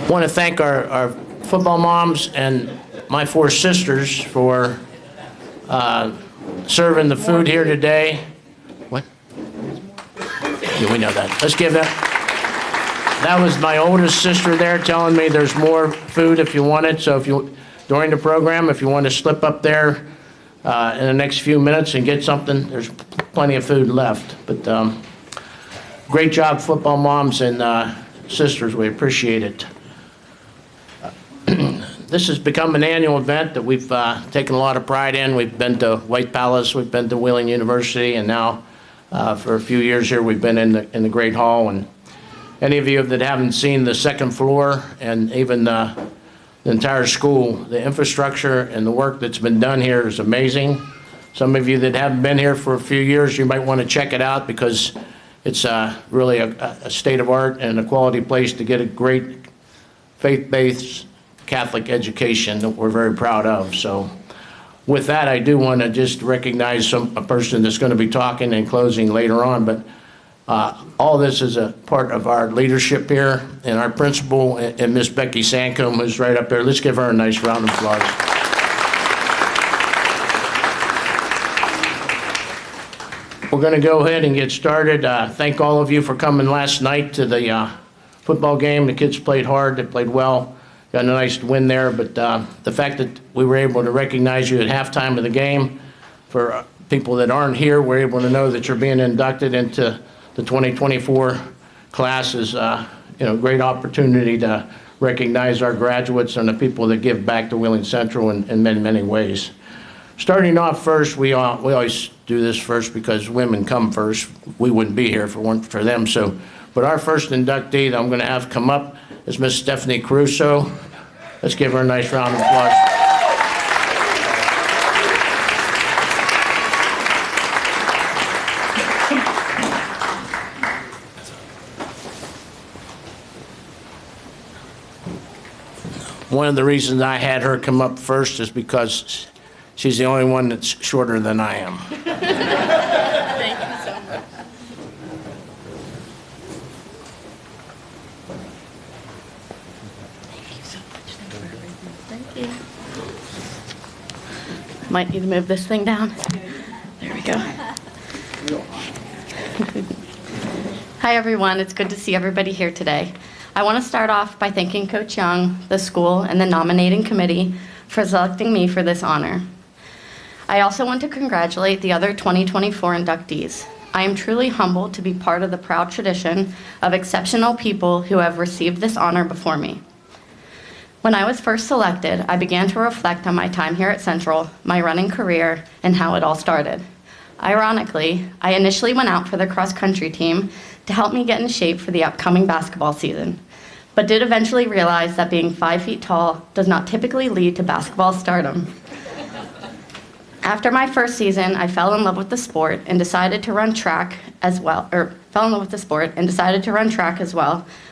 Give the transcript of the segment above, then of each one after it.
want to thank our football moms and my 4 sisters for serving the food here today. What? Yeah, we know that. Let's give that. That was my oldest sister there telling me there's more food if you want it. So if you, during the program, if you want to slip up there in the next few minutes and get something, there's plenty of food left. But great job, football moms and sisters. We appreciate it. This has become an annual event that we've taken a lot of pride in. We've been to White Palace, we've been to Wheeling University, and now for a few years here we've been in the Great Hall. And any of you that haven't seen the second floor and even the entire school, the infrastructure and the work that's been done here is amazing. Some of you that haven't been here for a few years, you might want to check it out because it's really a state of art and a quality place to get a great faith-based Catholic education that we're very proud of. So with that, I do want to just recognize a person that's going to be talking and closing later on, but all this is a part of our leadership here, and our principal and Miss Becky Sancombe, who's right up there. Let's give her a nice round of applause. We're going to go ahead and get started. Thank all of you for coming last night to the football game. The kids played hard, they played well. Got a nice win there, but the fact that we were able to recognize you at halftime of the game, for people that aren't here, we're able to know that you're being inducted into the 2024 class is a great opportunity to recognize our graduates and the people that give back to Wheeling Central in many, many ways. Starting off first, we always do this first because women come first. We wouldn't be here if it weren't for them. But our first inductee that I'm going to have come up is Miss Stephanie Caruso. Let's give her a nice round of applause. One of the reasons I had her come up first is because she's the only one that's shorter than I am. Thank you so much. Thank you. Might need to move this thing down. There we go. Hi everyone, it's good to see everybody here today. I want to start off by thanking Coach Young, the school, and the nominating committee for selecting me for this honor. I also want to congratulate the other 2024 inductees. I am truly humbled to be part of the proud tradition of exceptional people who have received this honor before me. When I was first selected, I began to reflect on my time here at Central, my running career, and how it all started. Ironically, I initially went out for the cross-country team to help me get in shape for the upcoming basketball season, but did eventually realize that being 5 feet tall does not typically lead to basketball stardom. After my first season, I fell in love with the sport and decided to run track as well,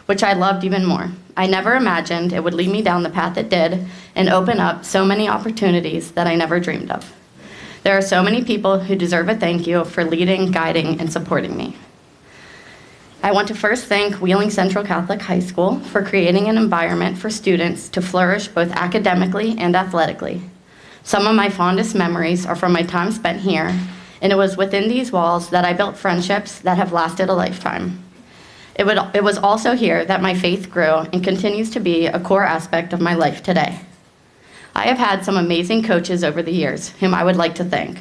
which I loved even more. I never imagined it would lead me down the path it did and open up so many opportunities that I never dreamed of. There are so many people who deserve a thank you for leading, guiding, and supporting me. I want to first thank Wheeling Central Catholic High School for creating an environment for students to flourish both academically and athletically. Some of my fondest memories are from my time spent here, and it was within these walls that I built friendships that have lasted a lifetime. It was also here that my faith grew and continues to be a core aspect of my life today. I have had some amazing coaches over the years whom I would like to thank.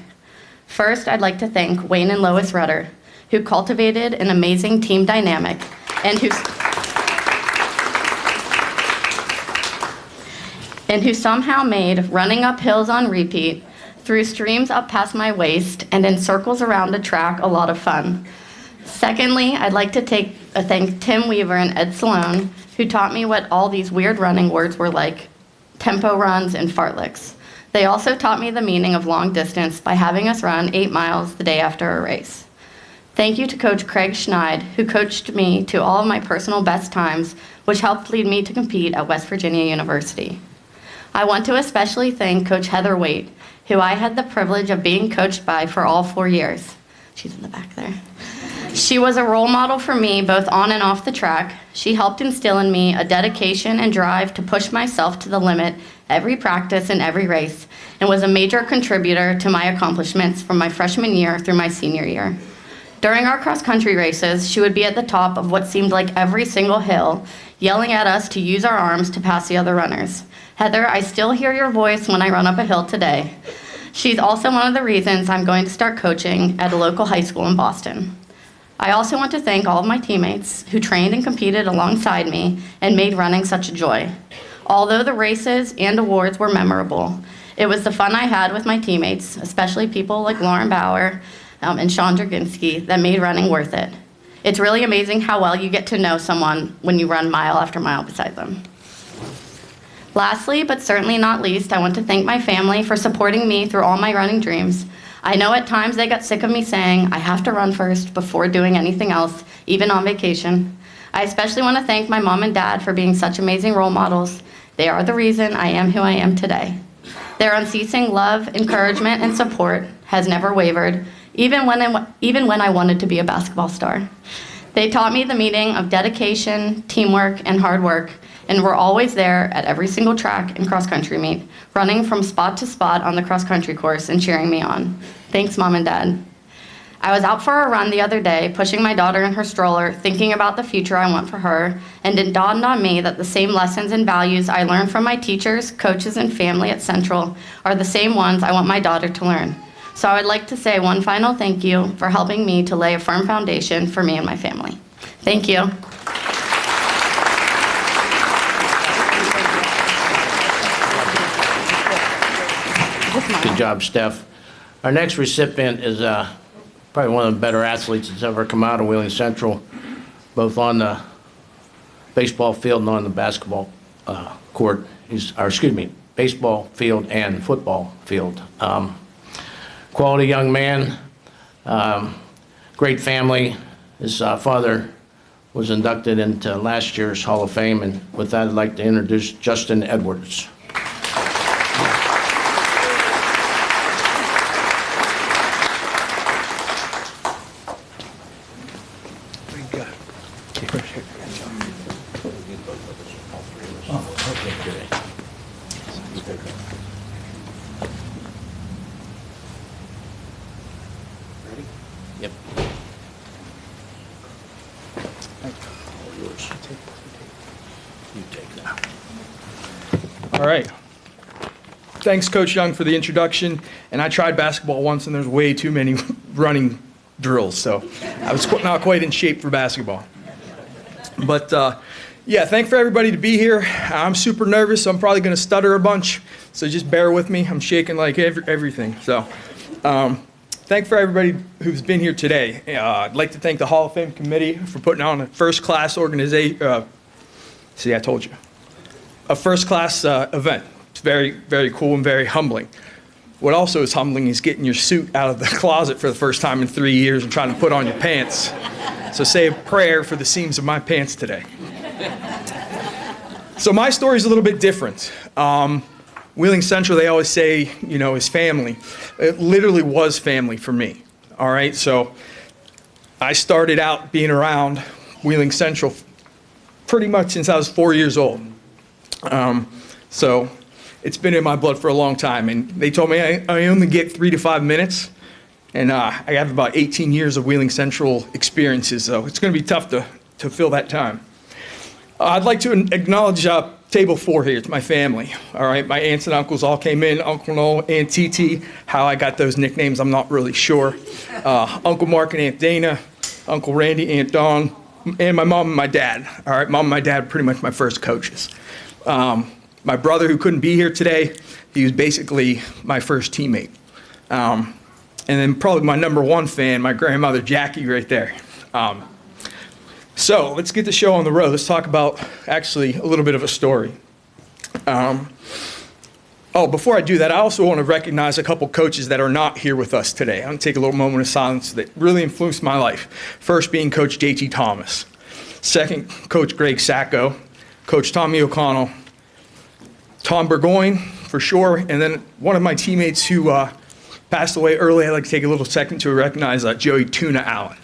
First, I'd like to thank Wayne and Lois Rudder, who cultivated an amazing team dynamic and who somehow made running up hills on repeat, through streams up past my waist, and in circles around a track a lot of fun. Secondly, I'd like to thank Tim Weaver and Ed Sloan, who taught me what all these weird running words were like, tempo runs and fartleks. They also taught me the meaning of long distance by having us run 8 miles the day after a race. Thank you to Coach Craig Schneid, who coached me to all of my personal best times, which helped lead me to compete at West Virginia University. I want to especially thank Coach Heather Waite, who I had the privilege of being coached by for all 4 years. She's in the back there. She was a role model for me both on and off the track. She helped instill in me a dedication and drive to push myself to the limit every practice and every race, and was a major contributor to my accomplishments from my freshman year through my senior year. During our cross-country races, she would be at the top of what seemed like every single hill, yelling at us to use our arms to pass the other runners. Heather, I still hear your voice when I run up a hill today. She's also one of the reasons I'm going to start coaching at a local high school in Boston. I also want to thank all of my teammates who trained and competed alongside me and made running such a joy. Although the races and awards were memorable, it was the fun I had with my teammates, especially people like Lauren Bauer and Sean Draginski, that made running worth it. It's really amazing how well you get to know someone when you run mile after mile beside them. Lastly, but certainly not least, I want to thank my family for supporting me through all my running dreams. I know at times they got sick of me saying I have to run first before doing anything else, even on vacation. I especially want to thank my mom and dad for being such amazing role models. They are the reason I am who I am today. Their unceasing love, encouragement, and support has never wavered, even when I wanted to be a basketball star. They taught me the meaning of dedication, teamwork, and hard work, and were always there at every single track and cross-country meet, running from spot to spot on the cross-country course and cheering me on. Thanks, Mom and Dad. I was out for a run the other day, pushing my daughter in her stroller, thinking about the future I want for her, and it dawned on me that the same lessons and values I learned from my teachers, coaches, and family at Central are the same ones I want my daughter to learn. So I would like to say one final thank you for helping me to lay a firm foundation for me and my family. Thank you. Good job, Steph. Our next recipient is probably one of the better athletes that's ever come out of Wheeling Central, both on the baseball field and on the basketball court. Baseball field and football field. Quality young man, great family. His father was inducted into last year's Hall of Fame, and with that, I'd like to introduce Justin Edwards. Yep. You take that. All right. Thanks, Coach Young, for the introduction. And I tried basketball once, and there's way too many running drills, so I was not quite in shape for basketball. But yeah, thanks for everybody to be here. I'm super nervous, so I'm probably going to stutter a bunch, so just bear with me. I'm shaking like everything. So thanks for everybody who's been here today. I'd like to thank the Hall of Fame committee for putting on a first-class organization. See, I told you. A first-class event. It's very, very cool and very humbling. What also is humbling is getting your suit out of the closet for the first time in 3 years and trying to put on your pants. So say a prayer for the seams of my pants today. So my story is a little bit different. Wheeling Central, they always say, you know, is family. It literally was family for me. All right, so I started out being around Wheeling Central pretty much since I was 4 years old. So it's been in my blood for a long time, and they told me I only get 3 to 5 minutes, and I have about 18 years of Wheeling Central experiences, so it's going to be tough to fill that time. I'd like to acknowledge table 4 here. It's my family. All right, my aunts and uncles all came in. Uncle Noel, Aunt Titi. How I got those nicknames, I'm not really sure. Uncle Mark and Aunt Dana, Uncle Randy, Aunt Dawn, and my mom and my dad. All right, mom and my dad, pretty much my first coaches. My brother, who couldn't be here today, he was basically my first teammate. And then probably my number one fan, my grandmother, Jackie, right there. So let's get the show on the road. Let's talk about actually a little bit of a story. Before I do that, I also want to recognize a couple coaches that are not here with us today. I'm going to take a little moment of silence that really influenced my life. First being Coach J.T. Thomas. Second, Coach Greg Sacco. Coach Tommy O'Connell. Tom Burgoyne, for sure. And then one of my teammates who passed away early, I'd like to take a little second to recognize Joey Tuna Allen.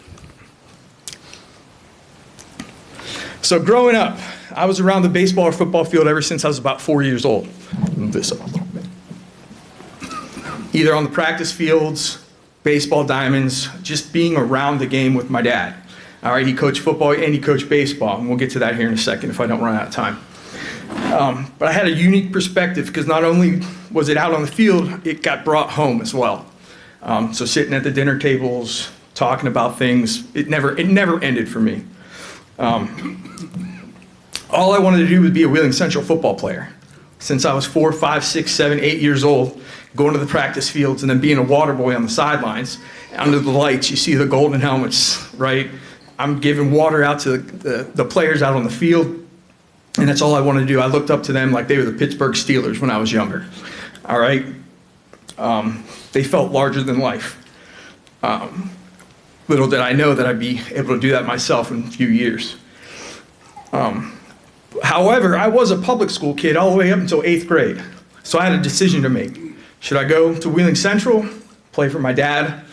So growing up, I was around the baseball or football field ever since I was about 4 years old. Move this up a little bit. Either on the practice fields, baseball diamonds, just being around the game with my dad. All right, he coached football and he coached baseball, and we'll get to that here in a second if I don't run out of time. But I had a unique perspective because not only was it out on the field, it got brought home as well. So sitting at the dinner tables, talking about things, it never ended for me. All I wanted to do was be a Wheeling Central football player. Since I was 4, 5, 6, 7, 8 years old, going to the practice fields and then being a water boy on the sidelines, under the lights, you see the golden helmets, right? I'm giving water out to the players out on the field, and that's all I wanted to do. I looked up to them like they were the Pittsburgh Steelers when I was younger, all right? They felt larger than life. Little did I know that I'd be able to do that myself in a few years. However, I was a public school kid all the way up until 8th grade, so I had a decision to make. Should I go to Wheeling Central, play for my dad,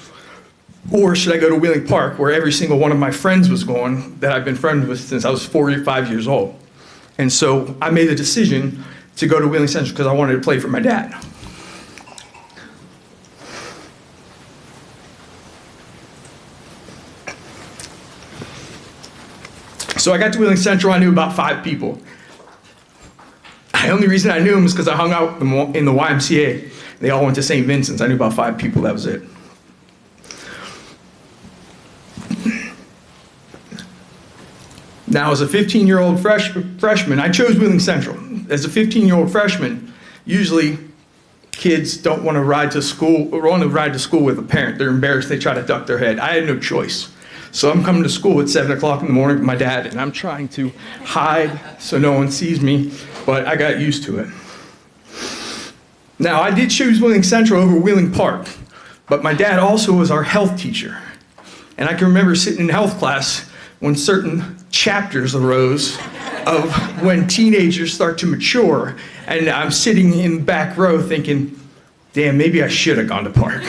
or should I go to Wheeling Park, where every single one of my friends was going that I've been friends with since I was 4 or 5 years old? And so I made the decision to go to Wheeling Central because I wanted to play for my dad. So I got to Wheeling Central, I knew about 5 people. The only reason I knew them was because I hung out in the YMCA. They all went to St. Vincent's. I knew about 5 people, that was it. Now, as a 15-year-old freshman, I chose Wheeling Central. As a 15-year-old freshman, usually kids don't want to ride to school or want to ride to school with a parent. They're embarrassed. They try to duck their head. I had no choice. So I'm coming to school at 7 o'clock in the morning with my dad, and I'm trying to hide so no one sees me, but I got used to it. Now, I did choose Wheeling Central over Wheeling Park, but my dad also was our health teacher. And I can remember sitting in health class when certain chapters arose of when teenagers start to mature, and I'm sitting in the back row thinking, damn, maybe I should have gone to Park.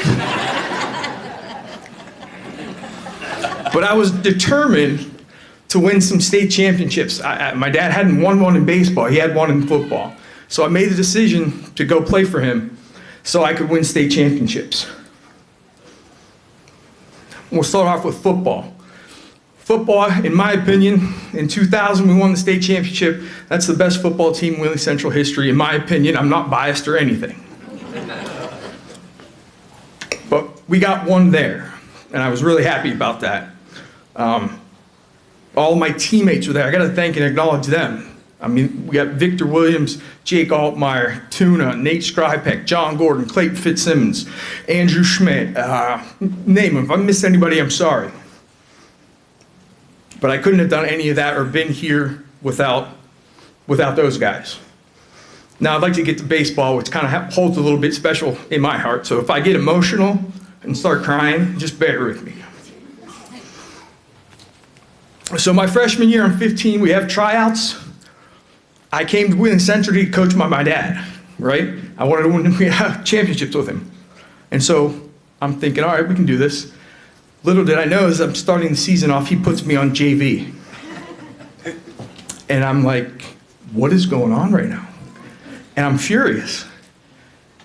But I was determined to win some state championships. My dad hadn't won one in baseball, he had one in football. So I made the decision to go play for him so I could win state championships. We'll start off with football. Football, in my opinion, in 2000 we won the state championship. That's the best football team in Wheeling Central history. In my opinion, I'm not biased or anything. But we got one there, and I was really happy about that. All my teammates were there. I got to thank and acknowledge them. I mean, we got Victor Williams, Jake Altmeyer, Tuna, Nate Skrypek, John Gordon, Clayton Fitzsimmons, Andrew Schmitt, name them. If I missed anybody, I'm sorry. But I couldn't have done any of that or been here without those guys. Now I'd like to get to baseball, which kind of holds a little bit special in my heart. So if I get emotional and start crying, just bear with me. So my freshman year, I'm 15, we have tryouts. I came to Wheeling Central to coach my dad, right? I wanted to win championships with him. And so I'm thinking, all right, we can do this. Little did I know, as I'm starting the season off, he puts me on JV. And I'm like, what is going on right now? And I'm furious.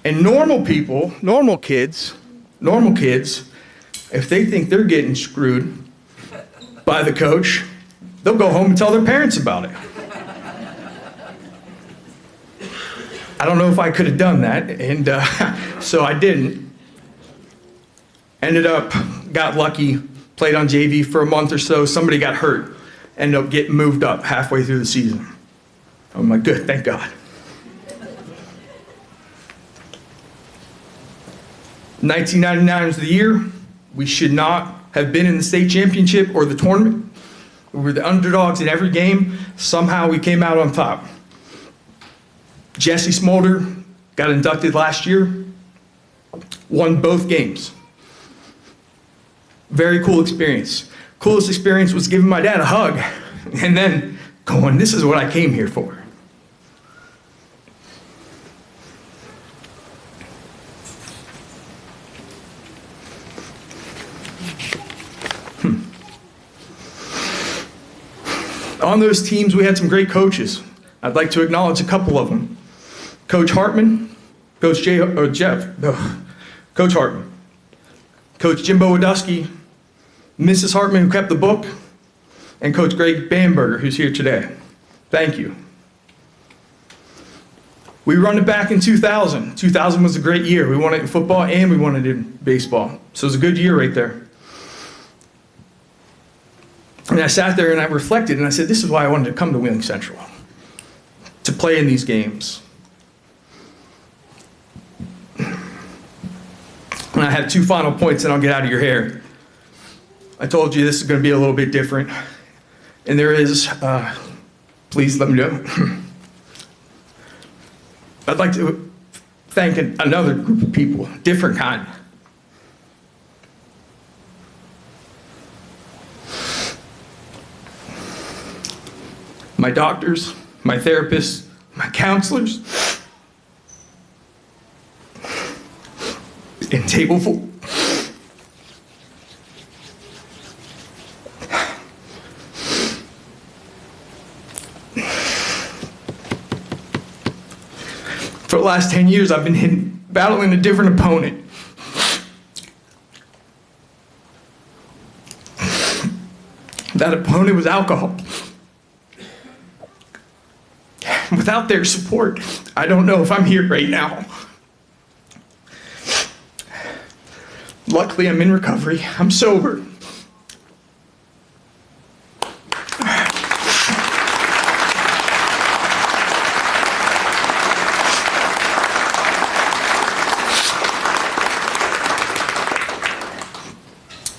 And normal people, normal kids, if they think they're getting screwed by the coach, they'll go home and tell their parents about it. I don't know if I could have done that, and so I didn't. Ended up, got lucky, played on JV for a month or so. Somebody got hurt, ended up getting moved up halfway through the season. I'm like, good, thank God. 1999 was the year. We should not have been in the state championship or the tournament. We were the underdogs in every game. Somehow we came out on top. Jesse Smolder got inducted last year, won both games. Very cool experience. Coolest experience was giving my dad a hug and then going, this is what I came here for. On those teams, we had some great coaches. I'd like to acknowledge a couple of them. Coach Hartman, Coach Hartman, Coach Jimbo Wadusky, Mrs. Hartman, who kept the book, and Coach Greg Bamberger, who's here today. Thank you. We run it back in 2000. 2000 was a great year. We won it in football and we won it in baseball. So it was a good year right there. And I sat there and I reflected and I said, this is why I wanted to come to Wheeling Central, to play in these games. And I have 2 final points and I'll get out of your hair. I told you this is going to be a little bit different. And there is, please let me know. I'd like to thank another group of people, different kind. My doctors, my therapists, my counselors, and table full. For the last 10 years, I've been battling a different opponent. That opponent was alcohol. Without their support, I don't know if I'm here right now. Luckily, I'm in recovery. I'm sober.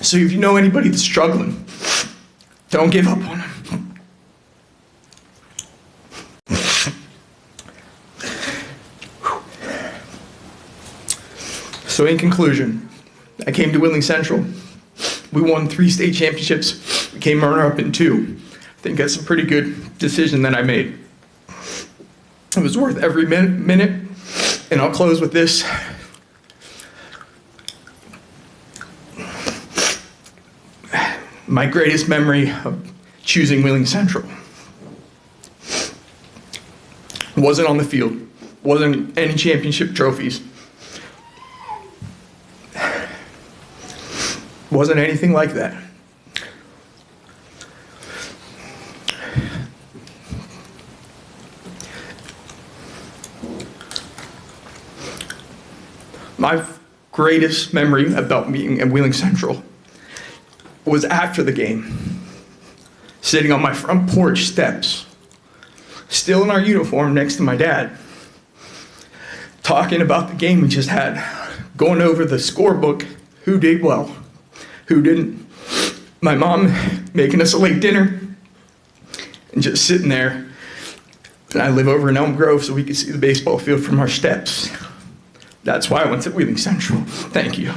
So if you know anybody that's struggling, don't give up on them. So in conclusion, I came to Wheeling Central. We won 3 state championships. We came runner-up in 2. I think that's a pretty good decision that I made. It was worth every minute. And I'll close with this. My greatest memory of choosing Wheeling Central wasn't on the field, wasn't any championship trophies, wasn't anything like that. My greatest memory about being at Wheeling Central was after the game, sitting on my front porch steps, still in our uniform next to my dad, talking about the game we just had, going over the scorebook, who did well, who didn't. My mom making us a late dinner, and just sitting there. And I live over in Elm Grove, so we could see the baseball field from our steps. That's why I went to Wheeling Central. Thank you.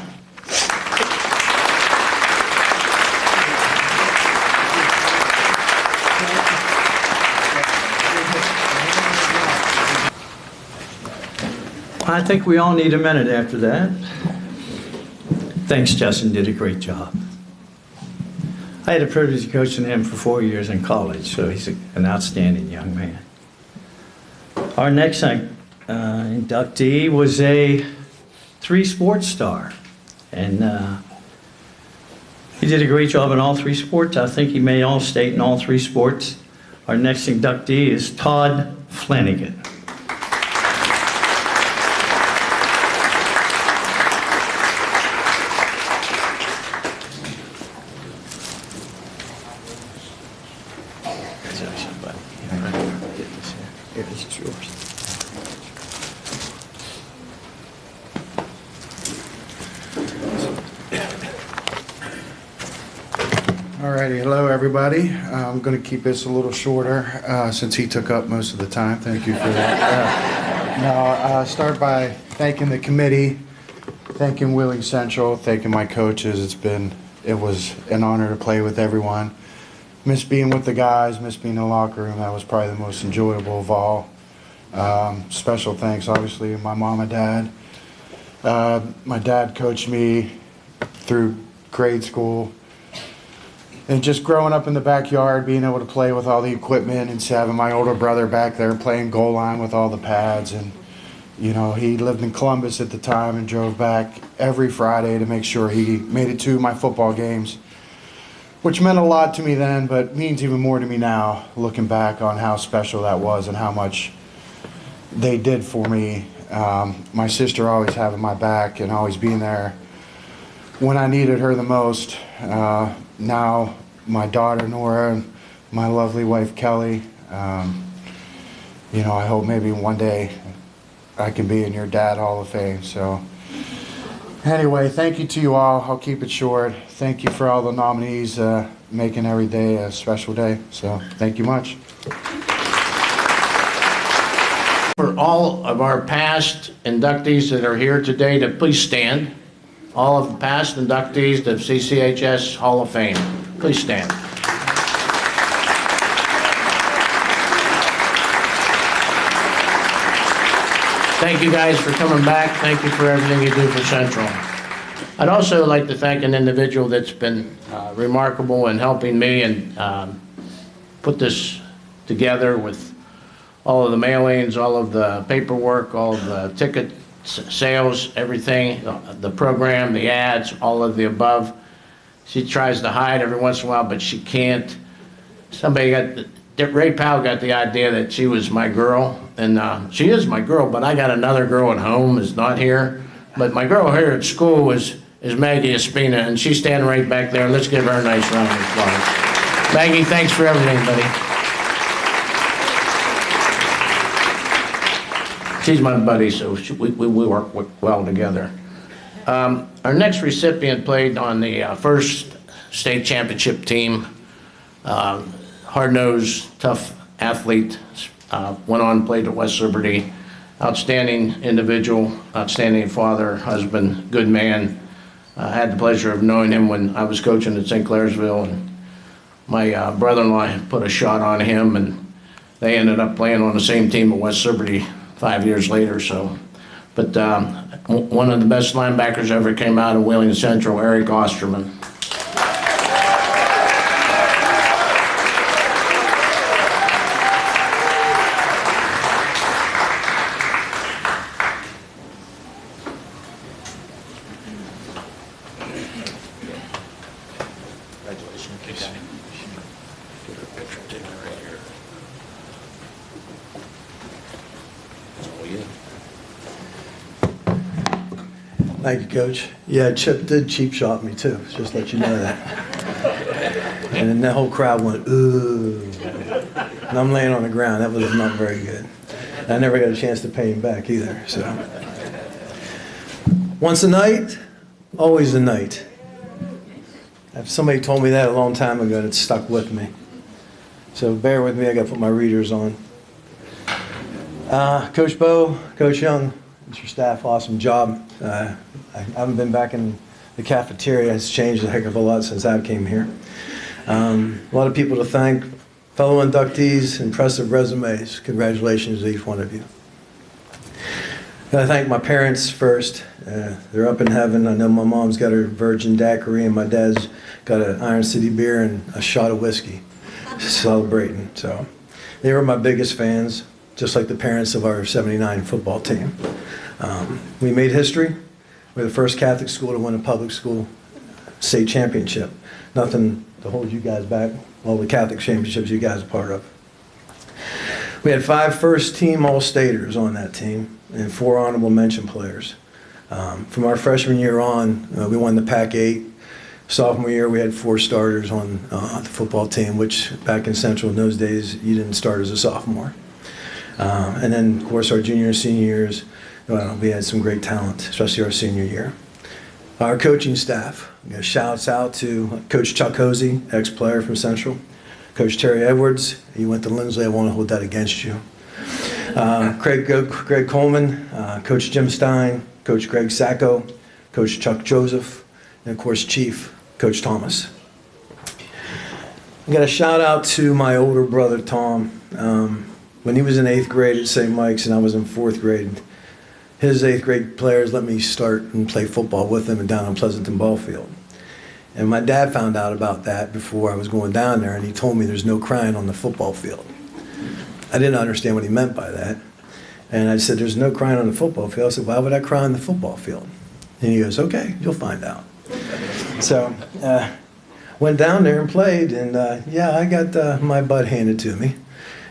I think we all need a minute after that. Thanks, Justin, did a great job. I had the privilege of coaching him for 4 years in college, so he's an outstanding young man. Our next inductee was a 3-sport star, and he did a great job in all 3 sports. I think he made All-State in all 3 sports. Our next inductee is Todd Flanagan. Alrighty, hello everybody. I'm going to keep this a little shorter since he took up most of the time. Thank you for that. I'll start by thanking the committee, thanking Wheeling Central, thanking my coaches. It was an honor to play with everyone. Miss being with the guys, miss being in the locker room. That was probably the most enjoyable of all. Special thanks, obviously, to my mom and dad. My dad coached me through grade school. And just growing up in the backyard, being able to play with all the equipment, and having my older brother back there playing goal line with all the pads. And, you know, he lived in Columbus at the time and drove back every Friday to make sure he made it to my football games, which meant a lot to me then, but means even more to me now, looking back on how special that was and how much they did for me. My sister always having my back and always being there when I needed her the most. Now my daughter Nora and my lovely wife Kelly, you know, I hope maybe one day I can be in your Dad Hall of Fame. So anyway, thank you to you all. I'll keep it short. Thank you for all the nominees, making every day a special day. So thank you much. For all of our past inductees that are here today, to please stand. All of the past inductees to CCHS Hall of Fame, please stand. Thank you guys for coming back. Thank you for everything you do for Central. I'd also like to thank an individual that's been remarkable in helping me and put this together with all of the mailings, all of the paperwork, all of the ticket sales, everything, the program, the ads, all of the above. She tries to hide every once in a while, but she can't. Ray Powell got the idea that she was my girl, and she is my girl, but I got another girl at home who's not here. But my girl here at school is Maggie Espina, and she's standing right back there. Let's give her a nice round of applause. Maggie, thanks for everything, buddy. She's my buddy, so we work well together. Our next recipient played on the first state championship team. Hard-nosed, tough athlete. Went on and played at West Liberty. Outstanding individual, outstanding father, husband, good man. I had the pleasure of knowing him when I was coaching at St. Clairsville, and my brother-in-law put a shot on him, and they ended up playing on the same team at West Liberty 5 years later. So, but one of the best linebackers ever came out of Wheeling Central, Herk Osterman. Thank you, Coach. Yeah, Chip did cheap shot me too, just to let you know that. And then the whole crowd went, ooh. And I'm laying on the ground. That was not very good. I never got a chance to pay him back either, so. Once a night, always a night. If somebody told me that a long time ago, it stuck with me. So bear with me, I gotta put my readers on. Coach Bo, Coach Young, it's your staff, awesome job. I haven't been back in the cafeteria. It's changed a heck of a lot since I came here. A lot of people to thank. Fellow inductees, impressive resumes. Congratulations to each one of you. Gotta thank my parents first. They're up in heaven. I know my mom's got her virgin daiquiri and my dad's got an Iron City beer and a shot of whiskey celebrating. So they were my biggest fans, just like the parents of our '79 football team. We made history. We're the first Catholic school to win a public school state championship. Nothing to hold you guys back. All the Catholic championships you guys are part of. We had 5 first-team All-Staters on that team and 4 honorable mention players. From our freshman year on, we won the Pac-8. Sophomore year, we had 4 starters on the football team, which back in Central in those days, you didn't start as a sophomore. And then, of course, our junior and senior years, we had some great talent, especially our senior year. Our coaching staff, shouts out to Coach Chuck Hosey, ex-player from Central. Coach Terry Edwards, he went to Lindsley, I won't hold that against you. Greg Coleman, Coach Jim Stein, Coach Greg Sacco, Coach Chuck Joseph, and of course Chief, Coach Thomas. I got a shout out to my older brother, Tom. When he was in 8th grade at St. Mike's and I was in 4th grade, his 8th grade players let me start and play football with them down on Pleasanton Ball Field. And my dad found out about that before I was going down there, and he told me there's no crying on the football field. I didn't understand what he meant by that. And I said, there's no crying on the football field. I said, why would I cry on the football field? And he goes, okay, you'll find out. So went down there and played, and yeah, I got my butt handed to me.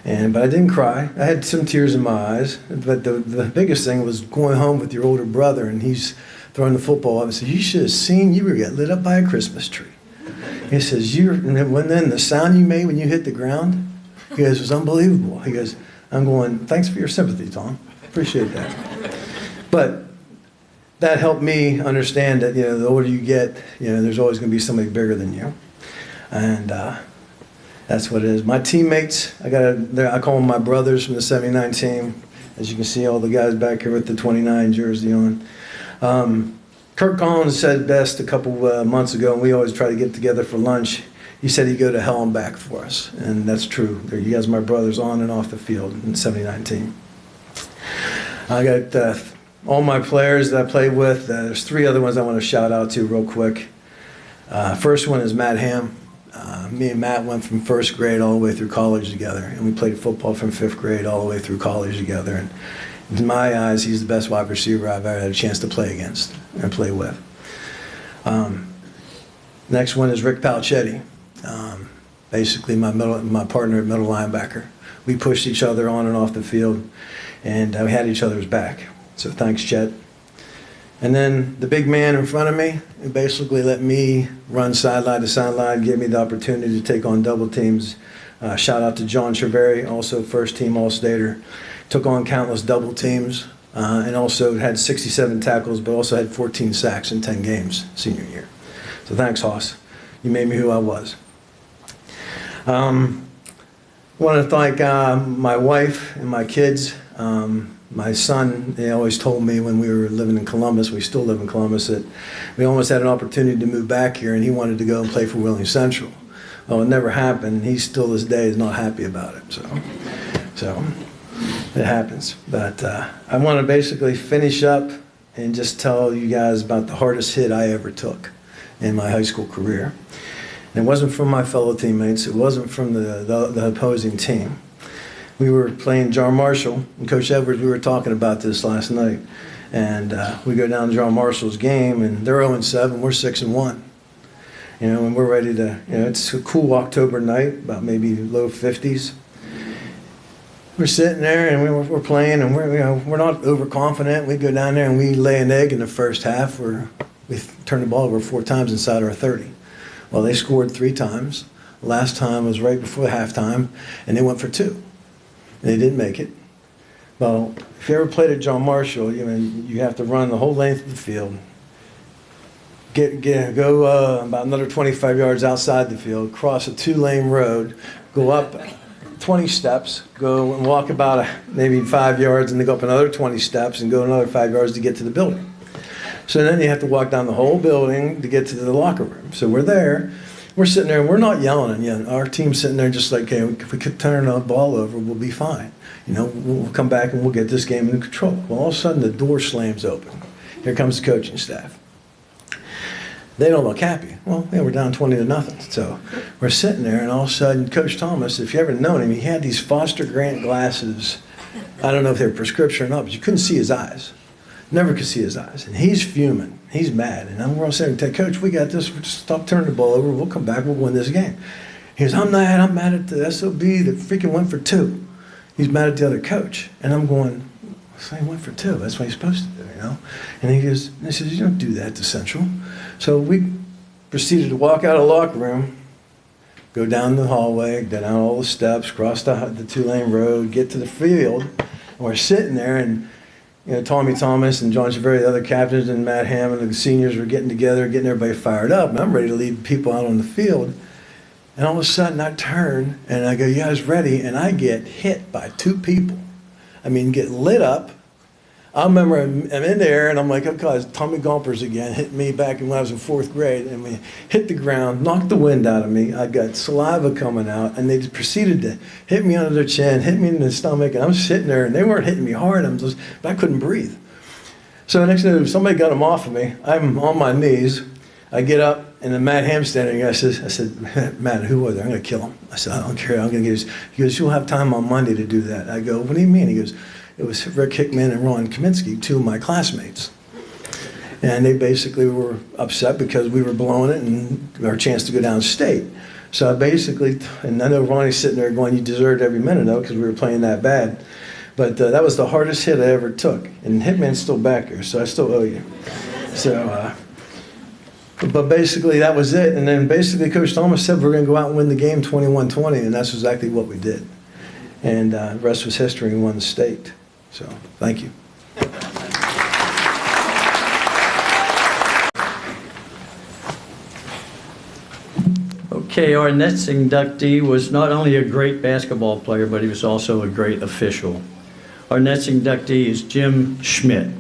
But I didn't cry. I had some tears in my eyes. But the biggest thing was going home with your older brother, and he's throwing the football up. I said, you should have seen you were getting lit up by a Christmas tree. He says, and then the sound you made when you hit the ground, he goes, it was unbelievable. He goes, I'm going, thanks for your sympathy, Tom. Appreciate that. But that helped me understand that, the older you get, there's always going to be somebody bigger than you. And that's what it is. My teammates, I call them my brothers from the 79 team. As you can see, all the guys back here with the 29 jersey on. Kirk Collins said best a couple months ago, and we always try to get together for lunch. He said he'd go to hell and back for us, and that's true. You guys are my brothers on and off the field in the 79 team. I got all my players that I played with. There's 3 other ones I want to shout out to real quick. First one is Matt Ham. Me and Matt went from first grade all the way through college together, and we played football from 5th grade all the way through college together. And in my eyes, he's the best wide receiver I've ever had a chance to play against and play with. Next one is Rick Palcetti, basically my partner at middle linebacker. We pushed each other on and off the field, and we had each other's back. So thanks, Chet. And then the big man in front of me, who basically let me run sideline to sideline, gave me the opportunity to take on double teams. Shout out to John Treveri, also first team All-Stater. Took on countless double teams, and also had 67 tackles, but also had 14 sacks in 10 games senior year. So thanks, Hoss. You made me who I was. I want to thank my wife and my kids. My son, they always told me when we were living in Columbus, we still live in Columbus, that we almost had an opportunity to move back here, and he wanted to go and play for Wheeling Central. Well, it never happened. He still this day is not happy about it. So it happens. But I want to basically finish up and just tell you guys about the hardest hit I ever took in my high school career. And it wasn't from my fellow teammates. It wasn't from the opposing team. We were playing John Marshall, and Coach Edwards, we were talking about this last night. And we go down to John Marshall's game, and they're 0-7, we're 6-1. And we're ready to, it's a cool October night, about maybe low 50s. We're sitting there, and we're playing, and we're not overconfident. We go down there, and we lay an egg in the first half where we turned the ball over 4 times inside our 30. Well, they scored 3 times. The last time was right before halftime, and they went for 2. And they didn't make it. Well, if you ever played at John Marshall, you have to run the whole length of the field, go about another 25 yards outside the field, cross a 2-lane road, go up 20 steps, go and walk about maybe 5 yards, and then go up another 20 steps and go another 5 yards to get to the building. So then you have to walk down the whole building to get to the locker room. So we're there. We're sitting there, and we're not yelling and yelling. Our team's sitting there just like, okay, if we could turn the ball over, we'll be fine. We'll come back and we'll get this game under control. Well, all of a sudden, the door slams open. Here comes the coaching staff. They don't look happy. Well, we're down 20-0. So we're sitting there, and all of a sudden, Coach Thomas, if you ever known him, he had these Foster Grant glasses. I don't know if they were prescription or not, but you couldn't see his eyes. Never could see his eyes. And he's fuming. He's mad. And we're all saying, Coach, we got this. We'll just stop turning the ball over. We'll come back. We'll win this game. He goes, I'm mad at the SOB that freaking went for 2. He's mad at the other coach. And I'm going, so he went for 2. That's what he's supposed to do, And he says, you don't do that to Central. So we proceeded to walk out of the locker room, go down the hallway, go down all the steps, cross the 2-lane road, get to the field. And we're sitting there, and Tommy Thomas and John Treveri, the other captains, and Matt Hammond, and the seniors were getting together, getting everybody fired up. And I'm ready to lead people out on the field. And all of a sudden, I turn, and I go, you guys ready? And I get hit by 2 people. Get lit up. I remember I'm in there, and I'm like, okay, Tommy Gompers again hit me back when I was in 4th grade. And we hit the ground, knocked the wind out of me. I got saliva coming out, and they proceeded to hit me under their chin, hit me in the stomach, and I'm sitting there, and they weren't hitting me hard. But I couldn't breathe. So the next thing, somebody got them off of me. I'm on my knees. I get up, And then Matt Ham standing there, I said, Matt, who was it? I'm going to kill him. I said, I don't care. I'm going to get his. He goes, you'll have time on Monday to do that. I go, what do you mean? He goes, it was Rick Hickman and Ron Kaminsky, 2 of my classmates. And they basically were upset because we were blowing it and our chance to go downstate. So I basically, and I know Ronnie's sitting there going, you deserved every minute though, because we were playing that bad. But that was the hardest hit I ever took. And Hickman's still back here, so I still owe you. So, but basically that was it. And then basically Coach Thomas said we're going to go out and win the game 21-20, and that's exactly what we did. And the rest was history. We won the state. So thank you. Okay, our next inductee was not only a great basketball player, but he was also a great official. Our next inductee is Jim Schmitt.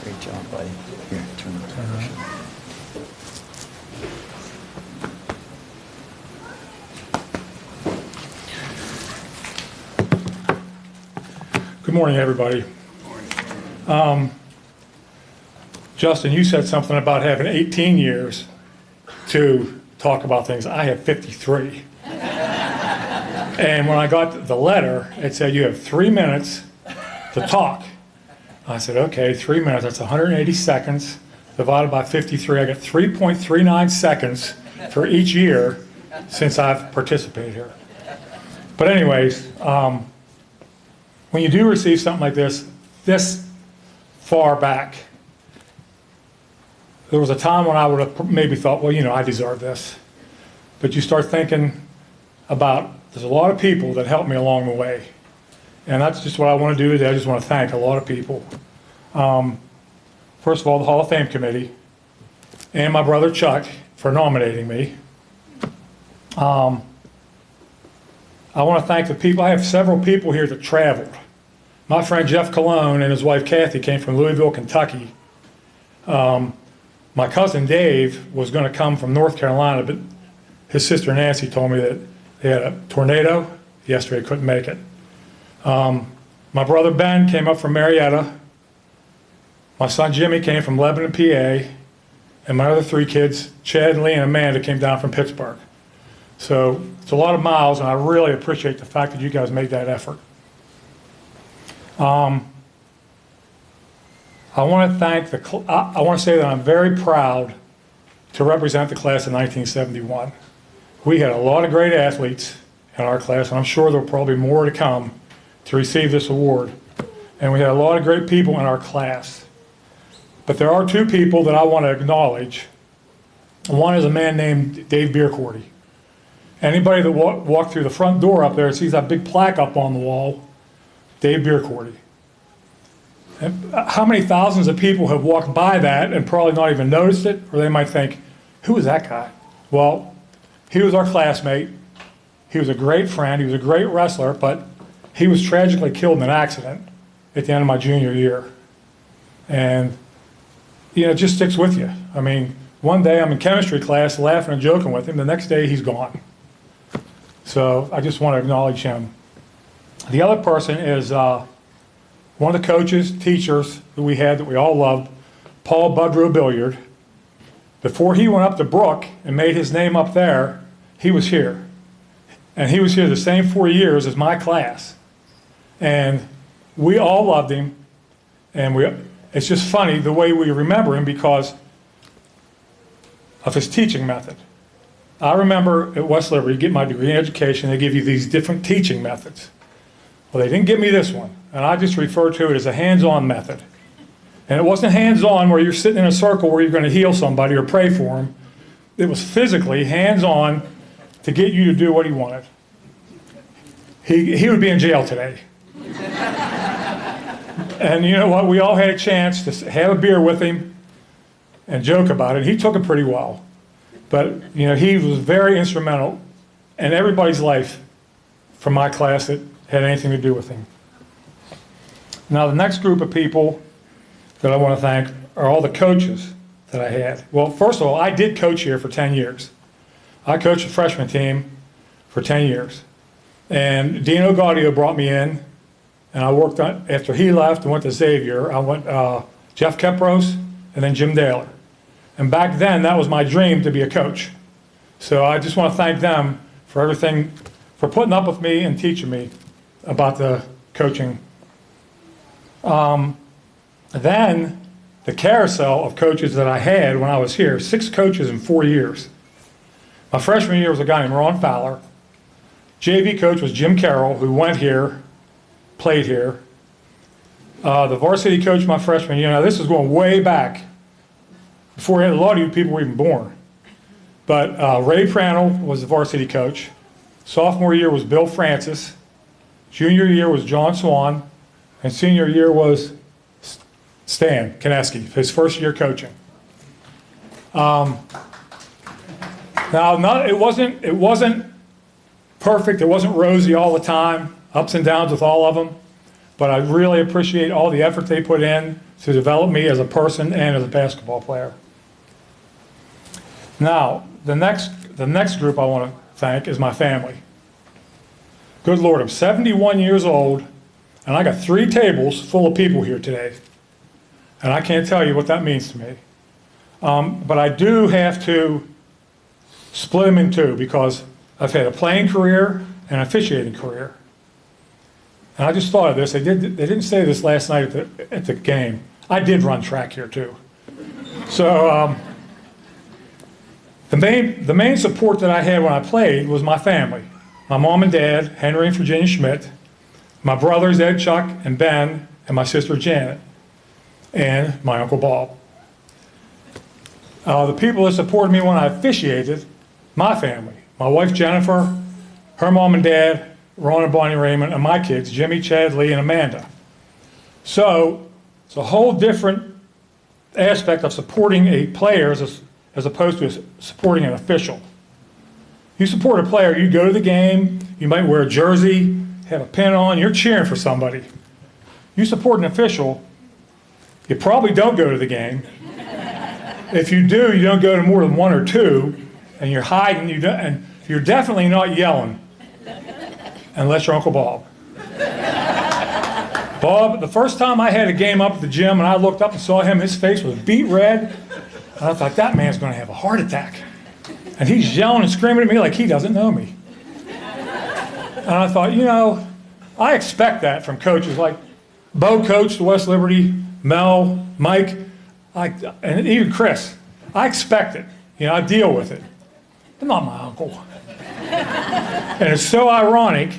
Great job, buddy. Here, turn around. Good morning, everybody. Justin, you said something about having 18 years to talk about things. I have 53. And when I got the letter, it said you have 3 minutes to talk. I said, okay, 3 minutes, that's 180 seconds. Divided by 53, I get 3.39 seconds for each year since I've participated here. But anyways, when you do receive something like this far back, there was a time when I would have maybe thought, well, you know, I deserve this. But you start thinking about, there's a lot of people that helped me along the way. And that's just what I want to do today. I just want to thank a lot of people. First of all, the Hall of Fame Committee and my brother Chuck for nominating me. I want to thank the people. I have several people here that traveled. My friend Jeff Colon and his wife Kathy came from Louisville, Kentucky. My cousin Dave was going to come from North Carolina, but his sister Nancy told me that they had a tornado yesterday, couldn't make it. My brother Ben came up from Marietta. My son Jimmy came from Lebanon, PA. And my other 3 kids, Chad, Lee, and Amanda, came down from Pittsburgh. So it's a lot of miles, and I really appreciate the fact that you guys made that effort. I want to thank I want to say that I'm very proud to represent the class of 1971. We had a lot of great athletes in our class, and I'm sure there'll probably more to come to receive this award. And we had a lot of great people in our class. But there are 2 people that I want to acknowledge. One is a man named Dave Beercordy. Anybody that walked through the front door up there sees that big plaque up on the wall, Dave Beercordy. And how many thousands of people have walked by that and probably not even noticed it, or they might think, who is that guy? Well, he was our classmate. He was a great friend. He was a great wrestler, but he was tragically killed in an accident at the end of my junior year. And, you know, it just sticks with you. I mean, one day I'm in chemistry class laughing and joking with him. The next day he's gone. So I just want to acknowledge him. The other person is one of the coaches, teachers that we had that we all loved, Paul Budrow Billiard. Before he went up to Brook and made his name up there, he was here. And he was here the same 4 years as my class. And we all loved him. And it's just funny the way we remember him because of his teaching method. I remember at West Liberty, you get my degree in education, they give you these different teaching methods. Well, they didn't give me this one, and I just refer to it as a hands-on method. And it wasn't hands-on where you're sitting in a circle where you're going to heal somebody or pray for them. It was physically hands-on to get you to do what he wanted. He would be in jail today. And you know what? We all had a chance to have a beer with him and joke about it. He took it pretty well. But, you know, he was very instrumental in everybody's life from my class that had anything to do with him. Now, the next group of people that I want to thank are all the coaches that I had. Well, first of all, I did coach here for 10 years. I coached the freshman team for 10 years. And Dino Gaudio brought me in, and I worked on, after he left and went to Xavier, I went Jeff Kepros and then Jim Daler. And back then, that was my dream to be a coach. So I just want to thank them for everything, for putting up with me and teaching me about the coaching. Then the carousel of coaches that I had when I was here, 6 coaches in 4 years. My freshman year was a guy named Ron Fowler. JV coach was Jim Carroll, who went here, played here. The varsity coach my freshman year, now this is going way back, before a lot of you people were even born. But Ray Prannell was the varsity coach. Sophomore year was Bill Francis. Junior year was John Swan. And senior year was Stan Kineski, his first year coaching. Now, it wasn't perfect. It wasn't rosy all the time, ups and downs with all of them. But I really appreciate all the effort they put in to develop me as a person and as a basketball player. Now, the next group I want to thank is my family. Good Lord, I'm 71 years old, and I got 3 tables full of people here today. And I can't tell you what that means to me. But I do have to split them in 2 because I've had a playing career and an officiating career. And I just thought of this. They didn't say this last night at the game. I did run track here too. So the main support that I had when I played was my family. My mom and dad, Henry and Virginia Schmitt, my brothers Ed, Chuck, and Ben, and my sister Janet, and my Uncle Bob. The people that supported me when I officiated, my family, my wife Jennifer, her mom and dad, Ron and Bonnie Raymond, and my kids, Jimmy, Chad, Lee, and Amanda. So it's a whole different aspect of supporting a player as opposed to supporting an official. You support a player, you go to the game, you might wear a jersey, have a pin on, you're cheering for somebody. You support an official, you probably don't go to the game. If you do, you don't go to more than 1 or 2, and you're hiding, and you're definitely not yelling, unless you're Uncle Bob. Bob, the first time I had a game up at the gym and I looked up and saw him, his face was beet red, and I thought, that man's going to have a heart attack. And he's yelling and screaming at me like he doesn't know me. And I thought, you know, I expect that from coaches like Bo coached West Liberty, Mel, Mike, and even Chris. I expect it. You know, I deal with it. But not my uncle. And it's so ironic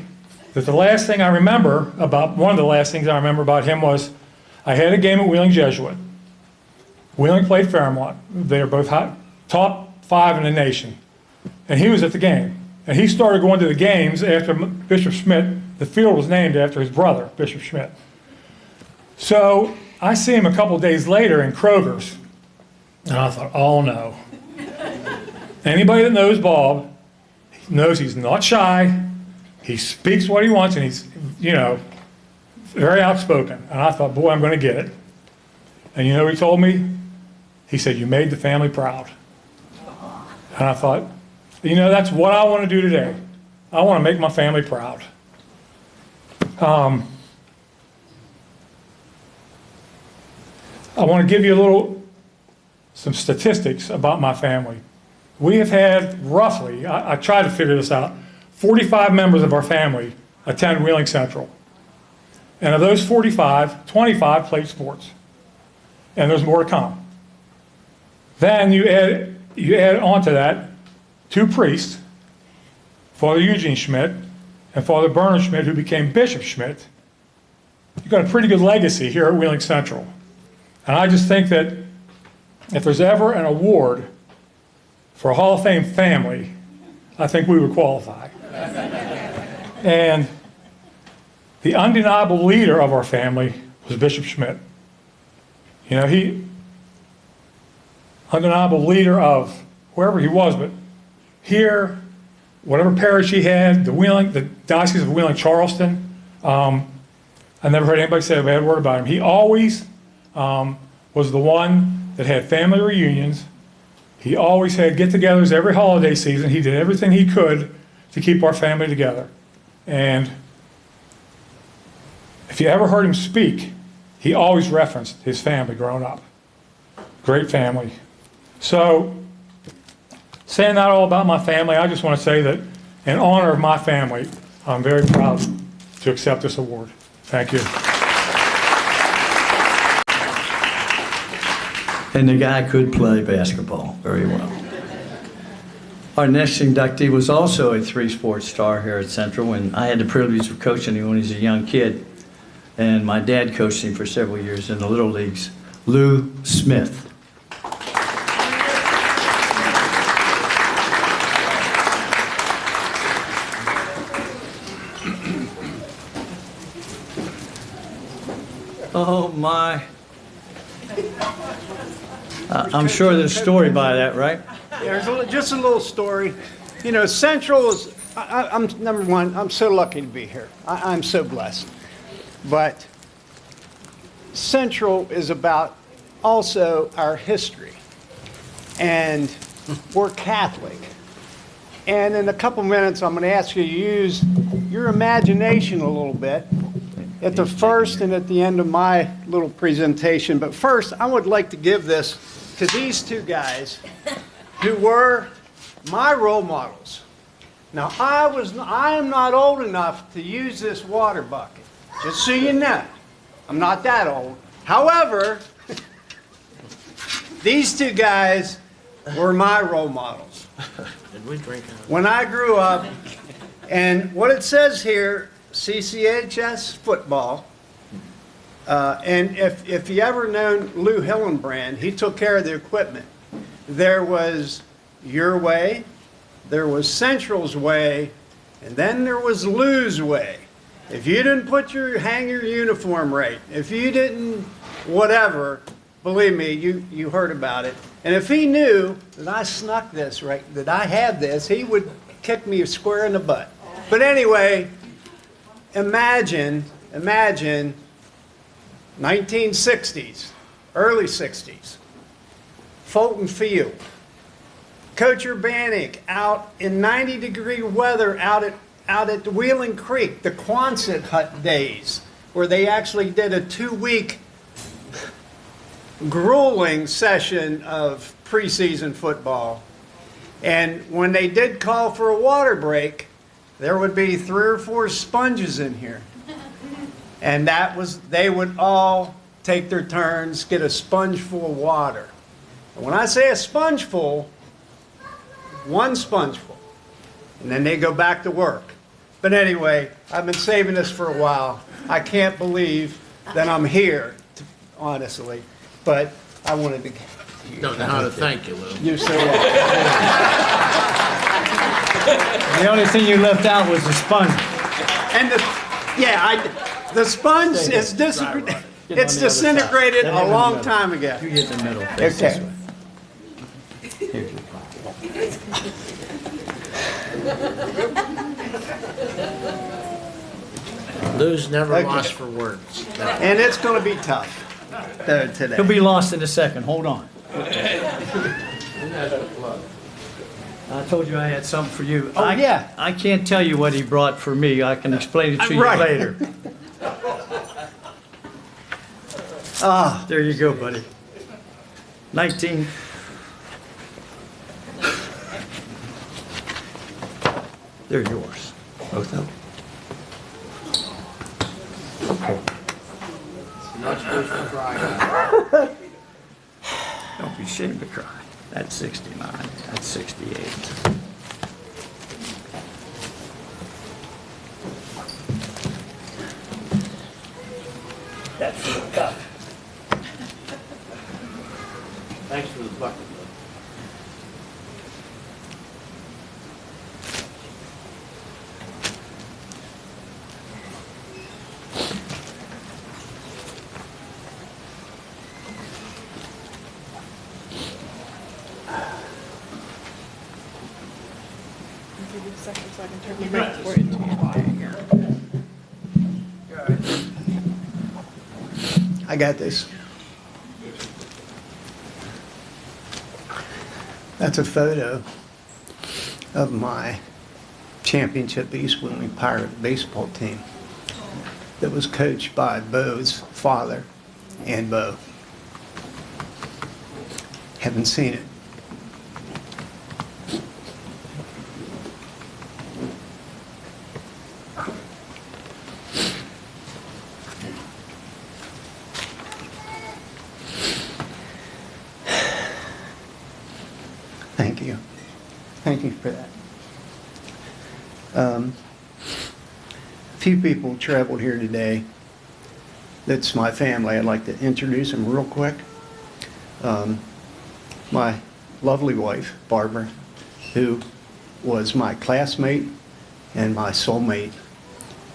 that the last thing I remember about, one of the last things I remember about him was I had a game at Wheeling Jesuit. Wheeling played Fairmont. They were both top 5 in the nation. And he was at the game. And he started going to the games after Bishop Schmitt. The field was named after his brother, Bishop Schmitt. So I see him a couple days later in Kroger's. And I thought, oh no. Anybody that knows Bob knows he's not shy. He speaks what he wants, and he's, you know, very outspoken. And I thought, boy, I'm going to get it. And you know what he told me? He said, you made the family proud. And I thought, you know, that's what I want to do today. I want to make my family proud. I want to give you some statistics about my family. We have had roughly, I tried to figure this out, 45 members of our family attend Wheeling Central. And of those 45, 25 played sports. And there's more to come. Then you add onto that 2 priests, Father Eugene Schmitt and Father Bernard Schmitt, who became Bishop Schmitt. You've got a pretty good legacy here at Wheeling Central. And I just think that if there's ever an award for a Hall of Fame family, I think we would qualify. And the undeniable leader of our family was Bishop Schmitt. You know, undeniable leader of wherever he was, but here, whatever parish he had, the Diocese of Wheeling Charleston, I never heard anybody say a bad word about him. He always was the one that had family reunions. He always had get-togethers every holiday season. He did everything he could to keep our family together. And if you ever heard him speak, he always referenced his family growing up. Great family. So, saying that all about my family, I just want to say that in honor of my family, I'm very proud to accept this award. Thank you. And the guy could play basketball very well. Our next inductee was also a three-sport star here at Central, and I had the privilege of coaching him when he was a young kid. And my dad coached him for several years in the Little Leagues. Lou Smith. Oh, my. I'm sure there's a story by that, right? There's just a little story. You know, Central is, I'm number one, I'm so lucky to be here. I'm so blessed. But Central is about also our history. And we're Catholic. And in a couple minutes, I'm going to ask you to use your imagination a little bit at the first and at the end of my little presentation. But first, I would like to give this to these two guys who were my role models. Now, I am not old enough to use this water bucket, just so you know. I'm not that old. However, these two guys were my role models. Did we drink out of it? When I grew up, and what it says here, CCHS football, and if you ever known Lou Hillenbrand, he took care of the equipment. There was your way, there was Central's way, and then there was Lou's way. If you didn't hang your uniform right, if you didn't whatever, believe me, you heard about it. And if he knew that I snuck this right, that I had this, he would kick me square in the butt. But anyway, imagine 1960s, early 60s, Fulton Field. Coach Urbanik out in 90-degree weather out at the Wheeling Creek, the Quonset hut days, where they actually did a 2-week grueling session of preseason football. And when they did call for a water break, there would be 3 or 4 sponges in here. And they would all take their turns, get a sponge full of water. And when I say a sponge full, 1 sponge full. And then they go back to work. But anyway, I've been saving this for a while. I can't believe that I'm here, honestly. But I wanted to. Don't know how to thank you, Lou. You're so welcome. The only thing you left out was the sponge. And the sponge is it's disintegrated a long time ago. You get the middle. Okay. Here's your Lou's never Okay. lost for words. No. And it's going to be tough today. He'll be lost in a second. Hold on. I told you I had something for you. Oh, yeah. I can't tell you what he brought for me. I can explain it to you Right. later. Ah, there you go, buddy. 19. They're yours. Both of them. You're not supposed to cry. Don't be ashamed to cry. That's 69. That's 68. That's for the cup. Thanks for the bucket, Lou. Give you a second so I can turn the mic for it to be quiet here. I got this. That's a photo of my championship East Wheeling Pirate baseball team that was coached by Bo's father and Bo. Haven't seen it. Thank you. Thank you for that. A few people traveled here today. That's my family. I'd like to introduce them real quick. My lovely wife, Barbara, who was my classmate and my soulmate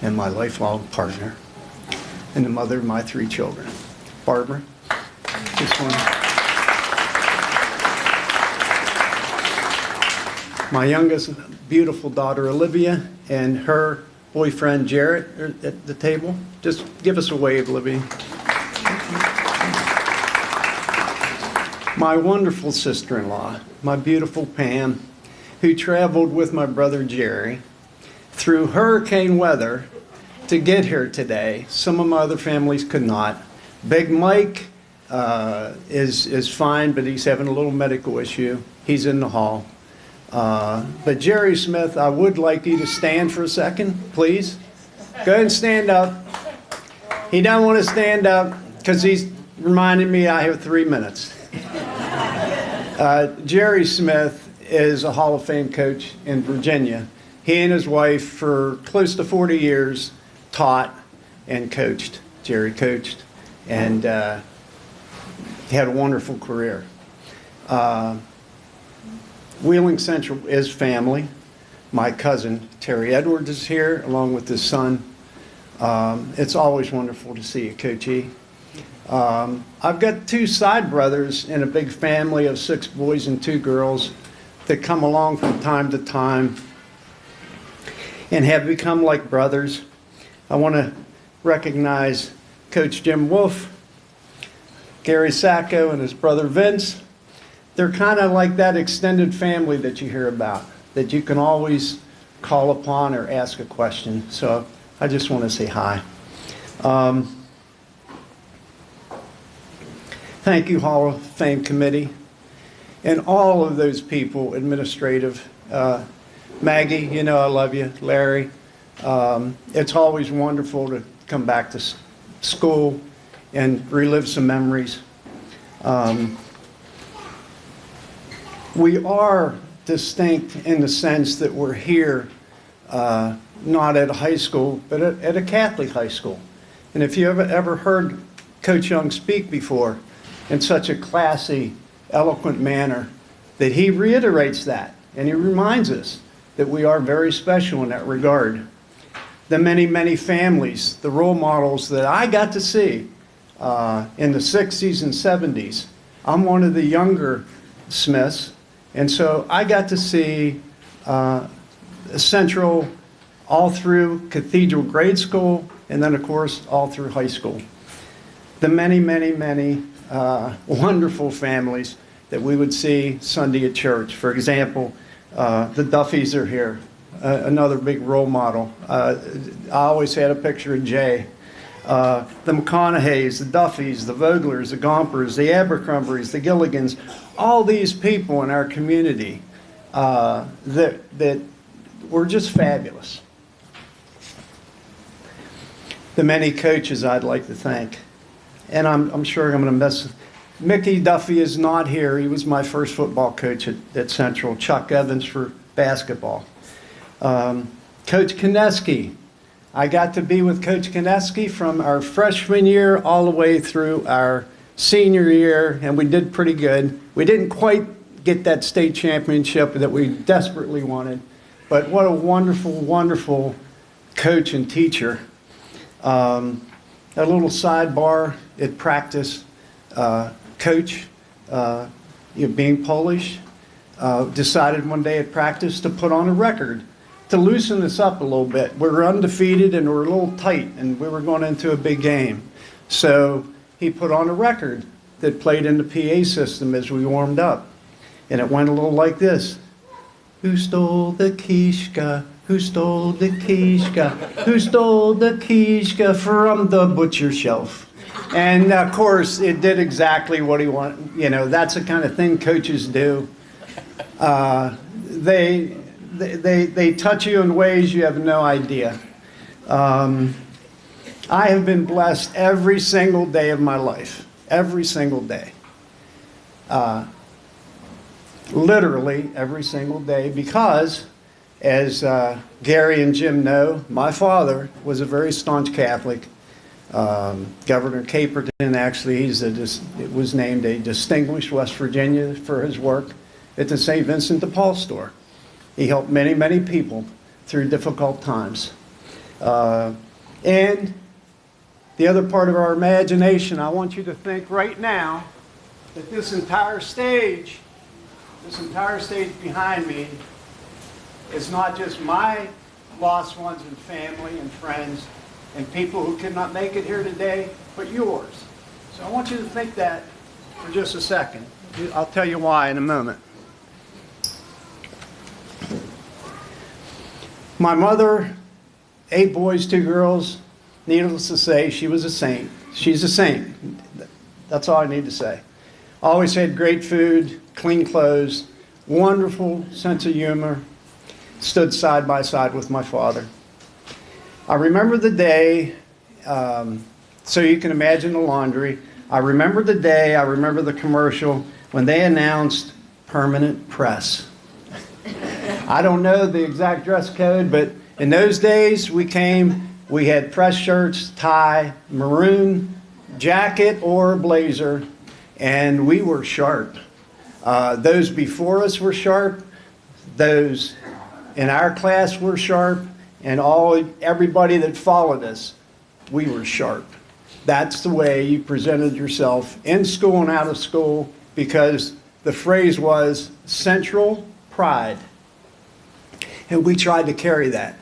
and my lifelong partner, and the mother of my 3 children. Barbara, this one. My youngest beautiful daughter, Olivia, and her boyfriend, Jarrett, are at the table. Just give us a wave, Olivia. My wonderful sister-in-law, my beautiful Pam, who traveled with my brother Jerry through hurricane weather to get here today. Some of my other families could not. Big Mike is fine, but he's having a little medical issue. He's in the hall. But Jerry Smith, I would like you to stand for a second, please. Go ahead and stand up. He doesn't want to stand up because he's reminded me I have 3 minutes. Jerry Smith is a Hall of Fame coach in Virginia. He and his wife for close to 40 years taught and coached. Jerry coached, and he had a wonderful career. Wheeling Central is family. My cousin, Terry Edwards, is here, along with his son. It's always wonderful to see you, Coach E. I've got 2 side brothers in a big family of 6 boys and 2 girls that come along from time to time and have become like brothers. I want to recognize Coach Jim Wolf, Gary Sacco, and his brother Vince. They're kind of like that extended family that you hear about, that you can always call upon or ask a question. So I just want to say hi. Thank you, Hall of Fame Committee, and all of those people, administrative. Maggie, you know I love you. Larry, it's always wonderful to come back to school and relive some memories. We are distinct in the sense that we're here, not at a high school, but at a Catholic high school. And if you ever heard Coach Young speak before in such a classy, eloquent manner, that he reiterates that, and he reminds us that we are very special in that regard. The many, many families, the role models that I got to see in the 60s and 70s. I'm one of the younger Smiths, and so I got to see Central all through Cathedral grade school, and then of course all through high school. The many, many, many wonderful families that we would see Sunday at church. For example, the Duffys are here, another big role model. I always had a picture of Jay. The McConaugheys, the Duffys, the Voglers, the Gompers, the Abercrombies, the Gilligans, all these people in our community that were just fabulous. The many coaches I'd like to thank, and I'm sure I'm going to miss. Mickey Duffy is not here. He was my first football coach at Central. Chuck Evans for basketball. Coach Kineski. I got to be with Coach Kineski from our freshman year all the way through our senior year, and we did pretty good. We didn't quite get that state championship that we desperately wanted, but what a wonderful, wonderful coach and teacher. A little sidebar at practice. Coach, being Polish, decided one day at practice to put on a record to loosen us up a little bit. We were undefeated and we were a little tight, and we were going into a big game. So he put on a record that played in the PA system as we warmed up. And it went a little like this. Who stole the Kishka? Who stole the Kishka? Who stole the Kishka from the butcher shelf? And of course, it did exactly what he wanted. You know, that's the kind of thing coaches do. They touch you in ways you have no idea. I have been blessed every single day of my life. Every single day. Literally every single day, because as Gary and Jim know, my father was a very staunch Catholic. Governor Caperton, actually, was named a distinguished West Virginia for his work at the St. Vincent de Paul store. He helped many, many people through difficult times. And the other part of our imagination, I want you to think right now that this entire stage behind me is not just my lost ones and family and friends and people who could not make it here today, but yours. So I want you to think that for just a second. I'll tell you why in a moment. My mother, 8 boys, 2 girls, needless to say, she was a saint. She's a saint. That's all I need to say. Always had great food, clean clothes, wonderful sense of humor, stood side by side with my father. I remember the day, so you can imagine the laundry. I remember the day, I remember the commercial when they announced permanent press. I don't know the exact dress code, but in those days we had press shirts, tie, maroon jacket or blazer, and we were sharp. Those before us were sharp, those in our class were sharp, and everybody that followed us, we were sharp. That's the way you presented yourself in school and out of school, because the phrase was central pride. And we tried to carry that.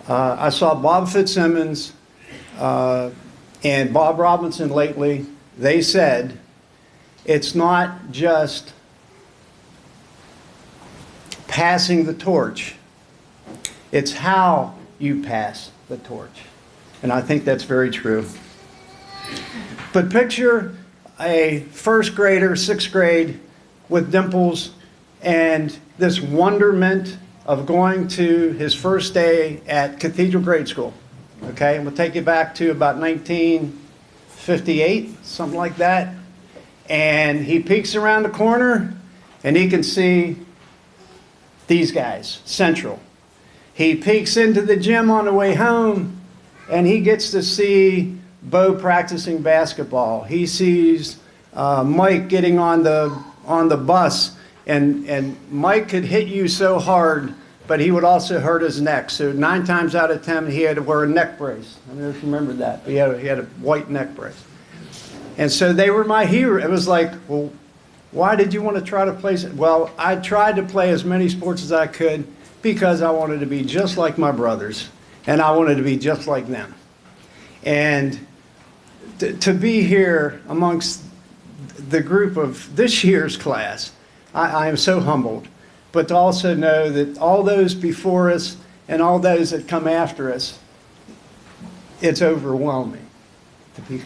I saw Bob Fitzsimmons and Bob Robinson lately. They said, it's not just passing the torch. It's how you pass the torch. And I think that's very true. But picture a first grader, 6th grade, with dimples and this wonderment of going to his first day at Cathedral Grade School. Okay, and we'll take you back to about 1958, something like that. And he peeks around the corner and he can see these guys, Central. He peeks into the gym on the way home and he gets to see Bo practicing basketball. He sees Mike getting on the bus, and Mike could hit you so hard, but he would also hurt his neck. So 9 times out of 10, he had to wear a neck brace. I don't know if you remember that. But he had a white neck brace. And so they were my hero. It was like, well, why did you want to try to play? Well, I tried to play as many sports as I could because I wanted to be just like my brothers, and I wanted to be just like them. And to be here amongst the group of this year's class, I am so humbled. But to also know that all those before us and all those that come after us, it's overwhelming to be.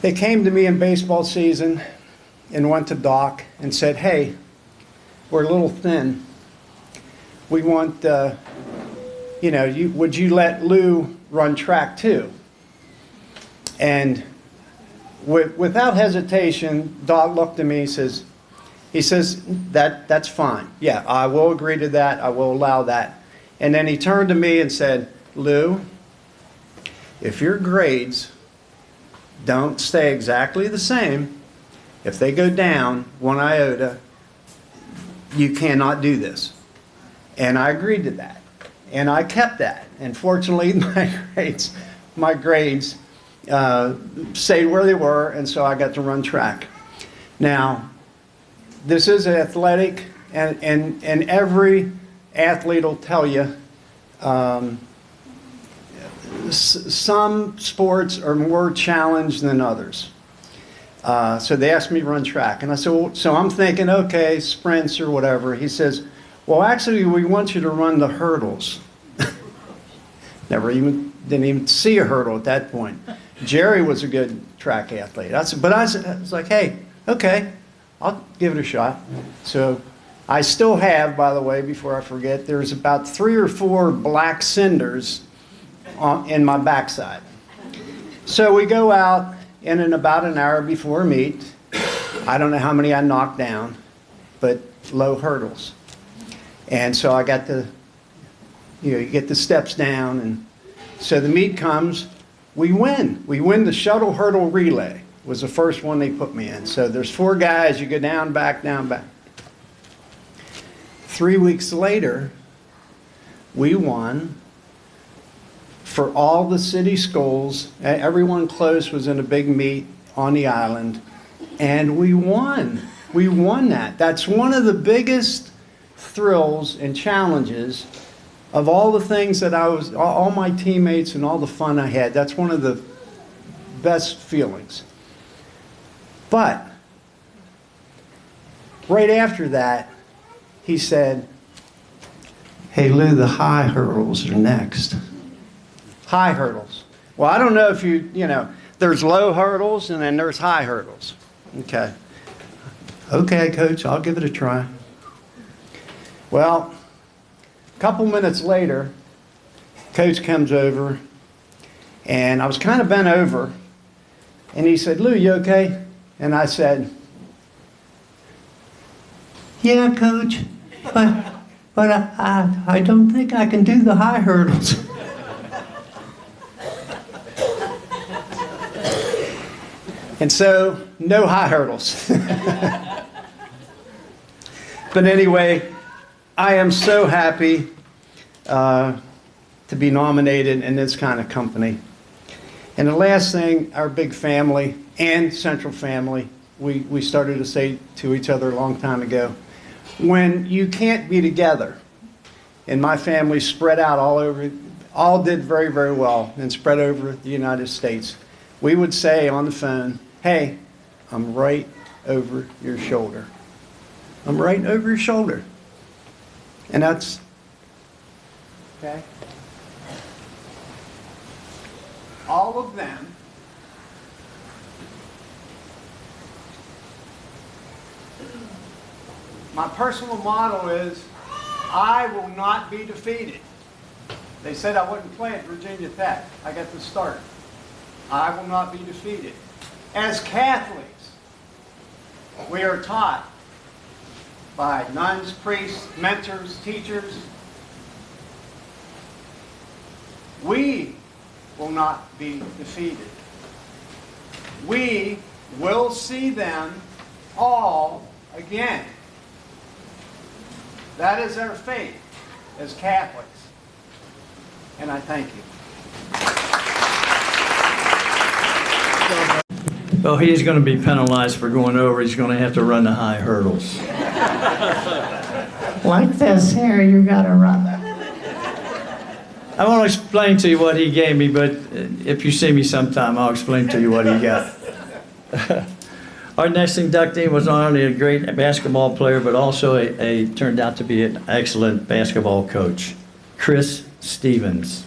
They came to me in baseball season and went to Doc and said, hey, we're a little thin. We want, would you let Lou run track too? And without hesitation, Doc looked at me and he says, that's fine. Yeah, I will agree to that. I will allow that. And then he turned to me and said, Lou, if your grades don't stay exactly the same, if they go down 1 iota, you cannot do this. And I agreed to that. And I kept that. And fortunately, my grades stayed where they were, and so I got to run track. Now, this is athletic, and every athlete will tell you, some sports are more challenged than others. So they asked me to run track. And I said, well, so I'm thinking, okay, sprints or whatever. He says, well, actually, we want you to run the hurdles. Didn't even see a hurdle at that point. Jerry was a good track athlete. I was like, hey, okay, I'll give it a shot. So I still have, by the way, before I forget, there's about 3 or 4 black cinders in my backside. So we go out, and in about an hour before meet, I don't know how many I knocked down, but low hurdles. And so I got you get the steps down, and so the meet comes, we win. We win the shuttle hurdle relay, was the first one they put me in. So there's 4 guys, you go down, back, down, back. 3 weeks later, we won for all the city schools. Everyone close was in a big meet on the island, and we won. We won that. That's one of the biggest thrills and challenges of all the things that all my teammates and all the fun I had. That's one of the best feelings. But right after that, he said, hey, Lou, the high hurdles are next. High hurdles. Well, I don't know if there's low hurdles and then there's high hurdles. Okay. Okay, Coach, I'll give it a try. Well, a couple minutes later, Coach comes over, and I was kind of bent over, and he said, Lou, you okay? And I said, yeah, Coach, but I don't think I can do the high hurdles. And so, no high hurdles. But anyway, I am so happy to be nominated in this kind of company. And the last thing, our big family and Central family, we started to say to each other a long time ago, when you can't be together, and my family spread out all did very, very well and spread over the United States, we would say on the phone, hey, I'm right over your shoulder. I'm right over your shoulder. And that's, okay? All of them my personal motto is, I will not be defeated. They said I wouldn't play at Virginia Tech. I got the start. I will not be defeated. As Catholics, we are taught by nuns, priests, mentors, teachers. We will not be defeated. We will see them all again. That is our faith as Catholics. And I thank you. Well, he's going to be penalized for going over. He's going to have to run the high hurdles. Like this here, you gotta run. I won't explain to you what he gave me, but if you see me sometime, I'll explain to you what he got. Our next inductee was not only a great basketball player, but also turned out to be an excellent basketball coach, Chris Stevens.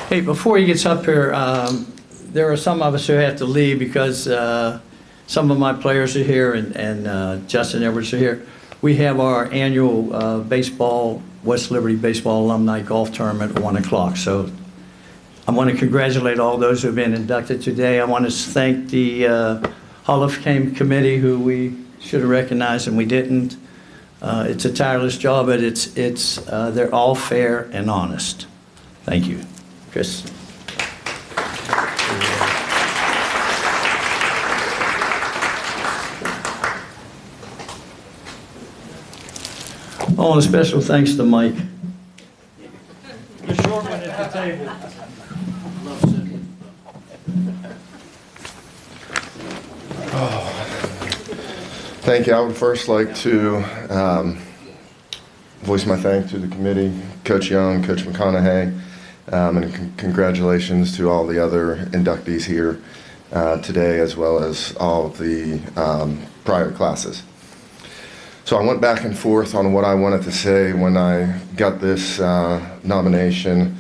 Hey, before he gets up here, there are some of us who have to leave because some of my players are here and Justin Edwards are here. We have our annual baseball, West Liberty Baseball Alumni Golf Tournament at 1 o'clock. So I want to congratulate all those who have been inducted today. I want to thank the Hall of Fame committee who we should have recognized and we didn't. It's a tireless job, but they're all fair and honest. Thank you. Chris. Oh, and a special thanks to Mike. The short one at the table. Thank you. I would first like to voice my thanks to the committee, Coach Young, Coach McConaughey, and congratulations to all the other inductees here today, as well as all of the prior classes. So I went back and forth on what I wanted to say when I got this nomination.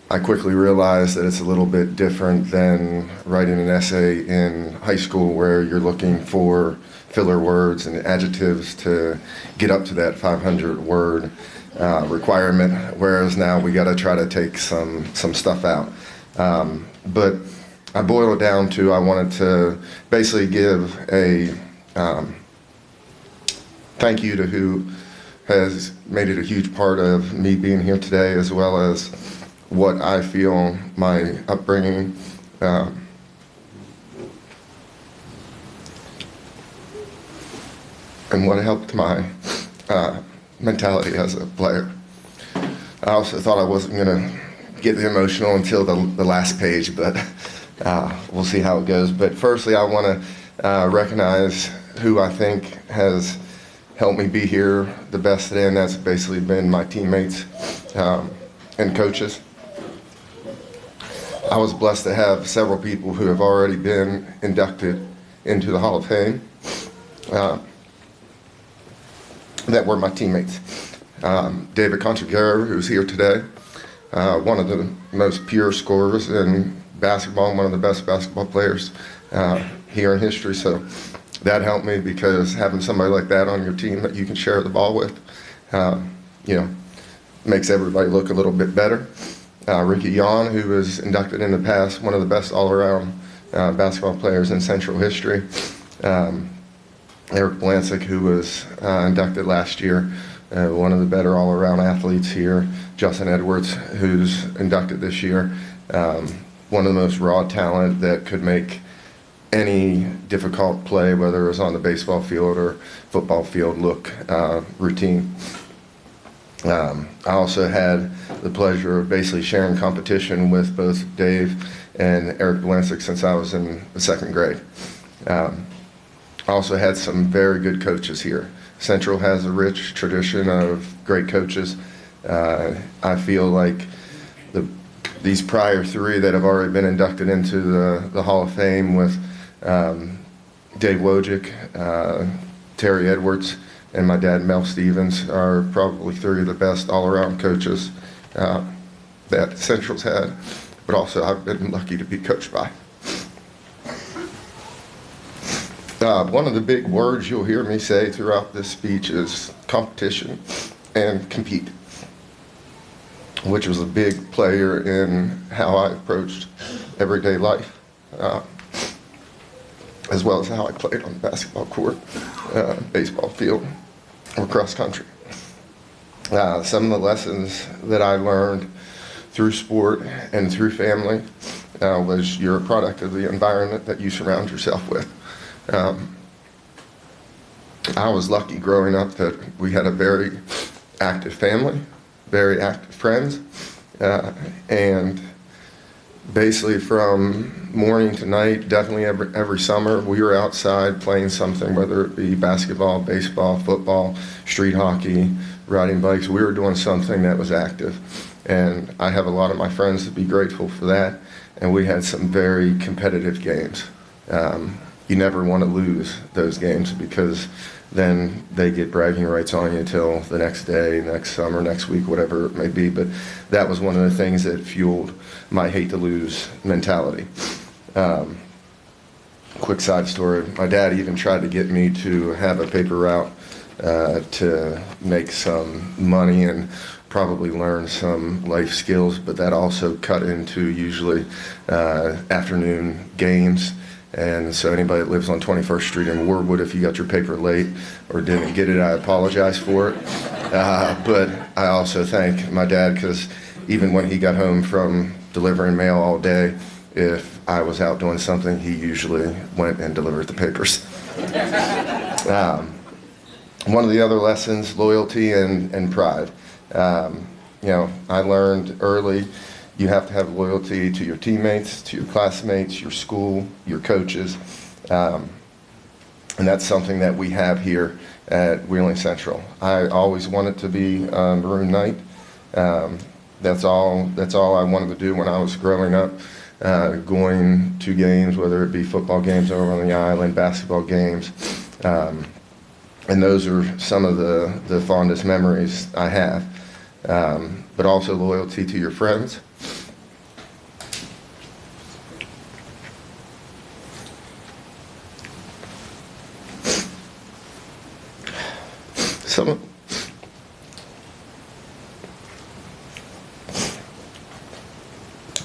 I quickly realized that it's a little bit different than writing an essay in high school where you're looking for filler words and adjectives to get up to that 500-word requirement, whereas now we got to try to take some stuff out. But I boiled it down to I wanted to basically give a thank you to who has made it a huge part of me being here today, as well as what I feel my upbringing and what helped my mentality as a player. I also thought I wasn't going to get emotional until the last page, but we'll see how it goes. But firstly, I want to recognize who I think has helped me be here the best today, and that's basically been my teammates and coaches. I was blessed to have several people who have already been inducted into the Hall of Fame that were my teammates. David Conchaguero, who's here today, one of the most pure scorers in basketball, one of the best basketball players here in history. So that helped me, because having somebody like that on your team that you can share the ball with, makes everybody look a little bit better. Ricky Yon, who was inducted in the past, one of the best all-around basketball players in Central history. Eric Blancic, who was inducted last year, one of the better all-around athletes here. Justin Edwards, who's inducted this year, one of the most raw talent that could make any difficult play, whether it was on the baseball field or football field, look routine. I also had the pleasure of basically sharing competition with both Dave and Eric Blancic since I was in the second grade. I also had some very good coaches here. Central has a rich tradition of great coaches. I feel like these prior three that have already been inducted into the Hall of Fame with Dave Wojcik, Terry Edwards, and my dad, Mel Stevens, are probably three of the best all-around coaches that Central's had, but also I've been lucky to be coached by. One of the big words you'll hear me say throughout this speech is competition and compete, which was a big player in how I approached everyday life, as well as how I played on the basketball court, baseball field, or cross country. Some of the lessons that I learned through sport and through family was you're a product of the environment that you surround yourself with. I was lucky growing up that we had a very active family, very active friends, and basically from morning to night, definitely every summer, we were outside playing something, whether it be basketball, baseball, football, street hockey, riding bikes. We were doing something that was active, and I have a lot of my friends to be grateful for that, and we had some very competitive games. You never want to lose those games, because then they get bragging rights on you till the next day, next summer, next week, whatever it may be. But that was one of the things that fueled my hate to lose mentality. Quick side story, my dad even tried to get me to have a paper route to make some money and probably learn some life skills, but that also cut into usually afternoon games. And so anybody that lives on 21st Street in Warwood, if you got your paper late or didn't get it, I apologize for it. But I also thank my dad, because even when he got home from delivering mail all day, if I was out doing something, he usually went and delivered the papers. One of the other lessons, loyalty and pride. I learned early, you have to have loyalty to your teammates, to your classmates, your school, your coaches. And that's something that we have here at Wheeling Central. I always wanted to be a Maroon Knight. That's all I wanted to do when I was growing up, going to games, whether it be football games over on the island, basketball games. And those are some of the fondest memories I have. But also loyalty to your friends.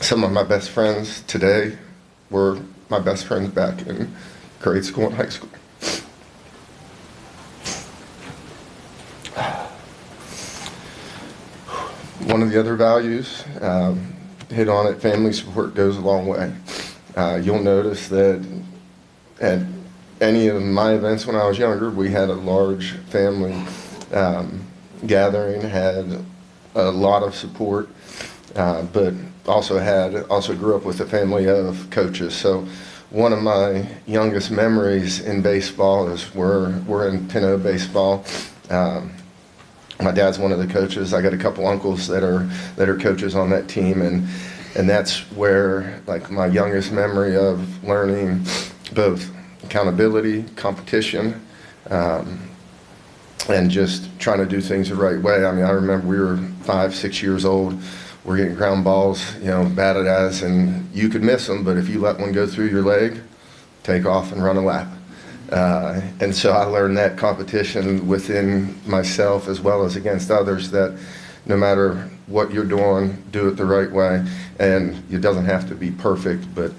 Some of my best friends today were my best friends back in grade school and high school. One of the other values, hit on it, family support goes a long way. You'll notice that at any of my events when I was younger, we had a large family gathering, had a lot of support, but also grew up with a family of coaches. So one of my youngest memories in baseball is we're in Pinot baseball. My dad's one of the coaches. I got a couple uncles that are coaches on that team, and that's where like my youngest memory of learning both accountability, competition, and just trying to do things the right way. I mean, I remember we were 5, 6 years old. We're getting ground balls, batted at us, and you could miss them, but if you let one go through your leg, take off and run a lap. And so I learned that competition within myself as well as against others, that no matter what you're doing, do it the right way. And it doesn't have to be perfect, but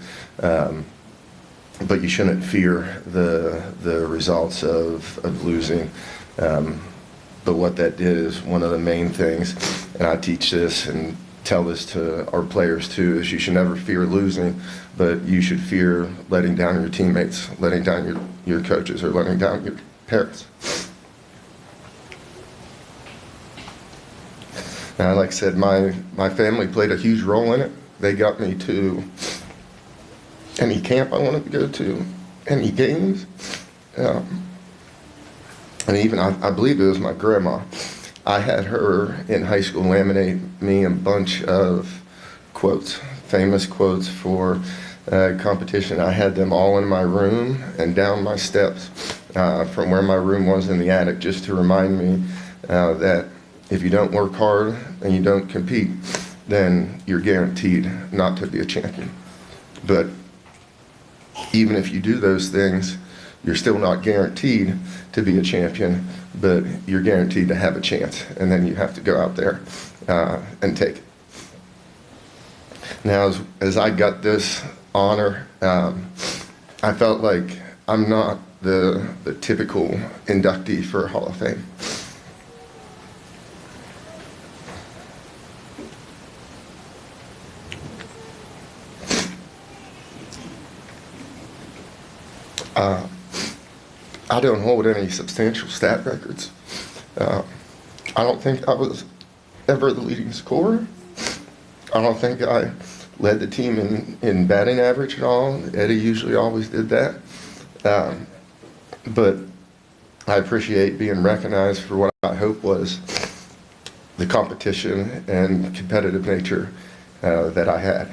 you shouldn't fear the results of losing. But what that did is one of the main things, and I teach this and tell this to our players too, is you should never fear losing, but you should fear letting down your teammates, letting down your coaches, or letting down your parents. Now, like I said, my family played a huge role in it. They got me to any camp I wanted to go to, any games. And even, I believe it was my grandma. I had her in high school laminate me a bunch of quotes, famous quotes for competition. I had them all in my room and down my steps from where my room was in the attic, just to remind me that if you don't work hard and you don't compete, then you're guaranteed not to be a champion. But even if you do those things, you're still not guaranteed to be a champion, but you're guaranteed to have a chance, and then you have to go out there and take it. Now, as I got this honor, I felt like I'm not the typical inductee for Hall of Fame. I don't hold any substantial stat records. I don't think I was ever the leading scorer. I don't think I led the team in batting average at all. Eddie usually always did that. But I appreciate being recognized for what I hope was the competition and competitive nature that I had.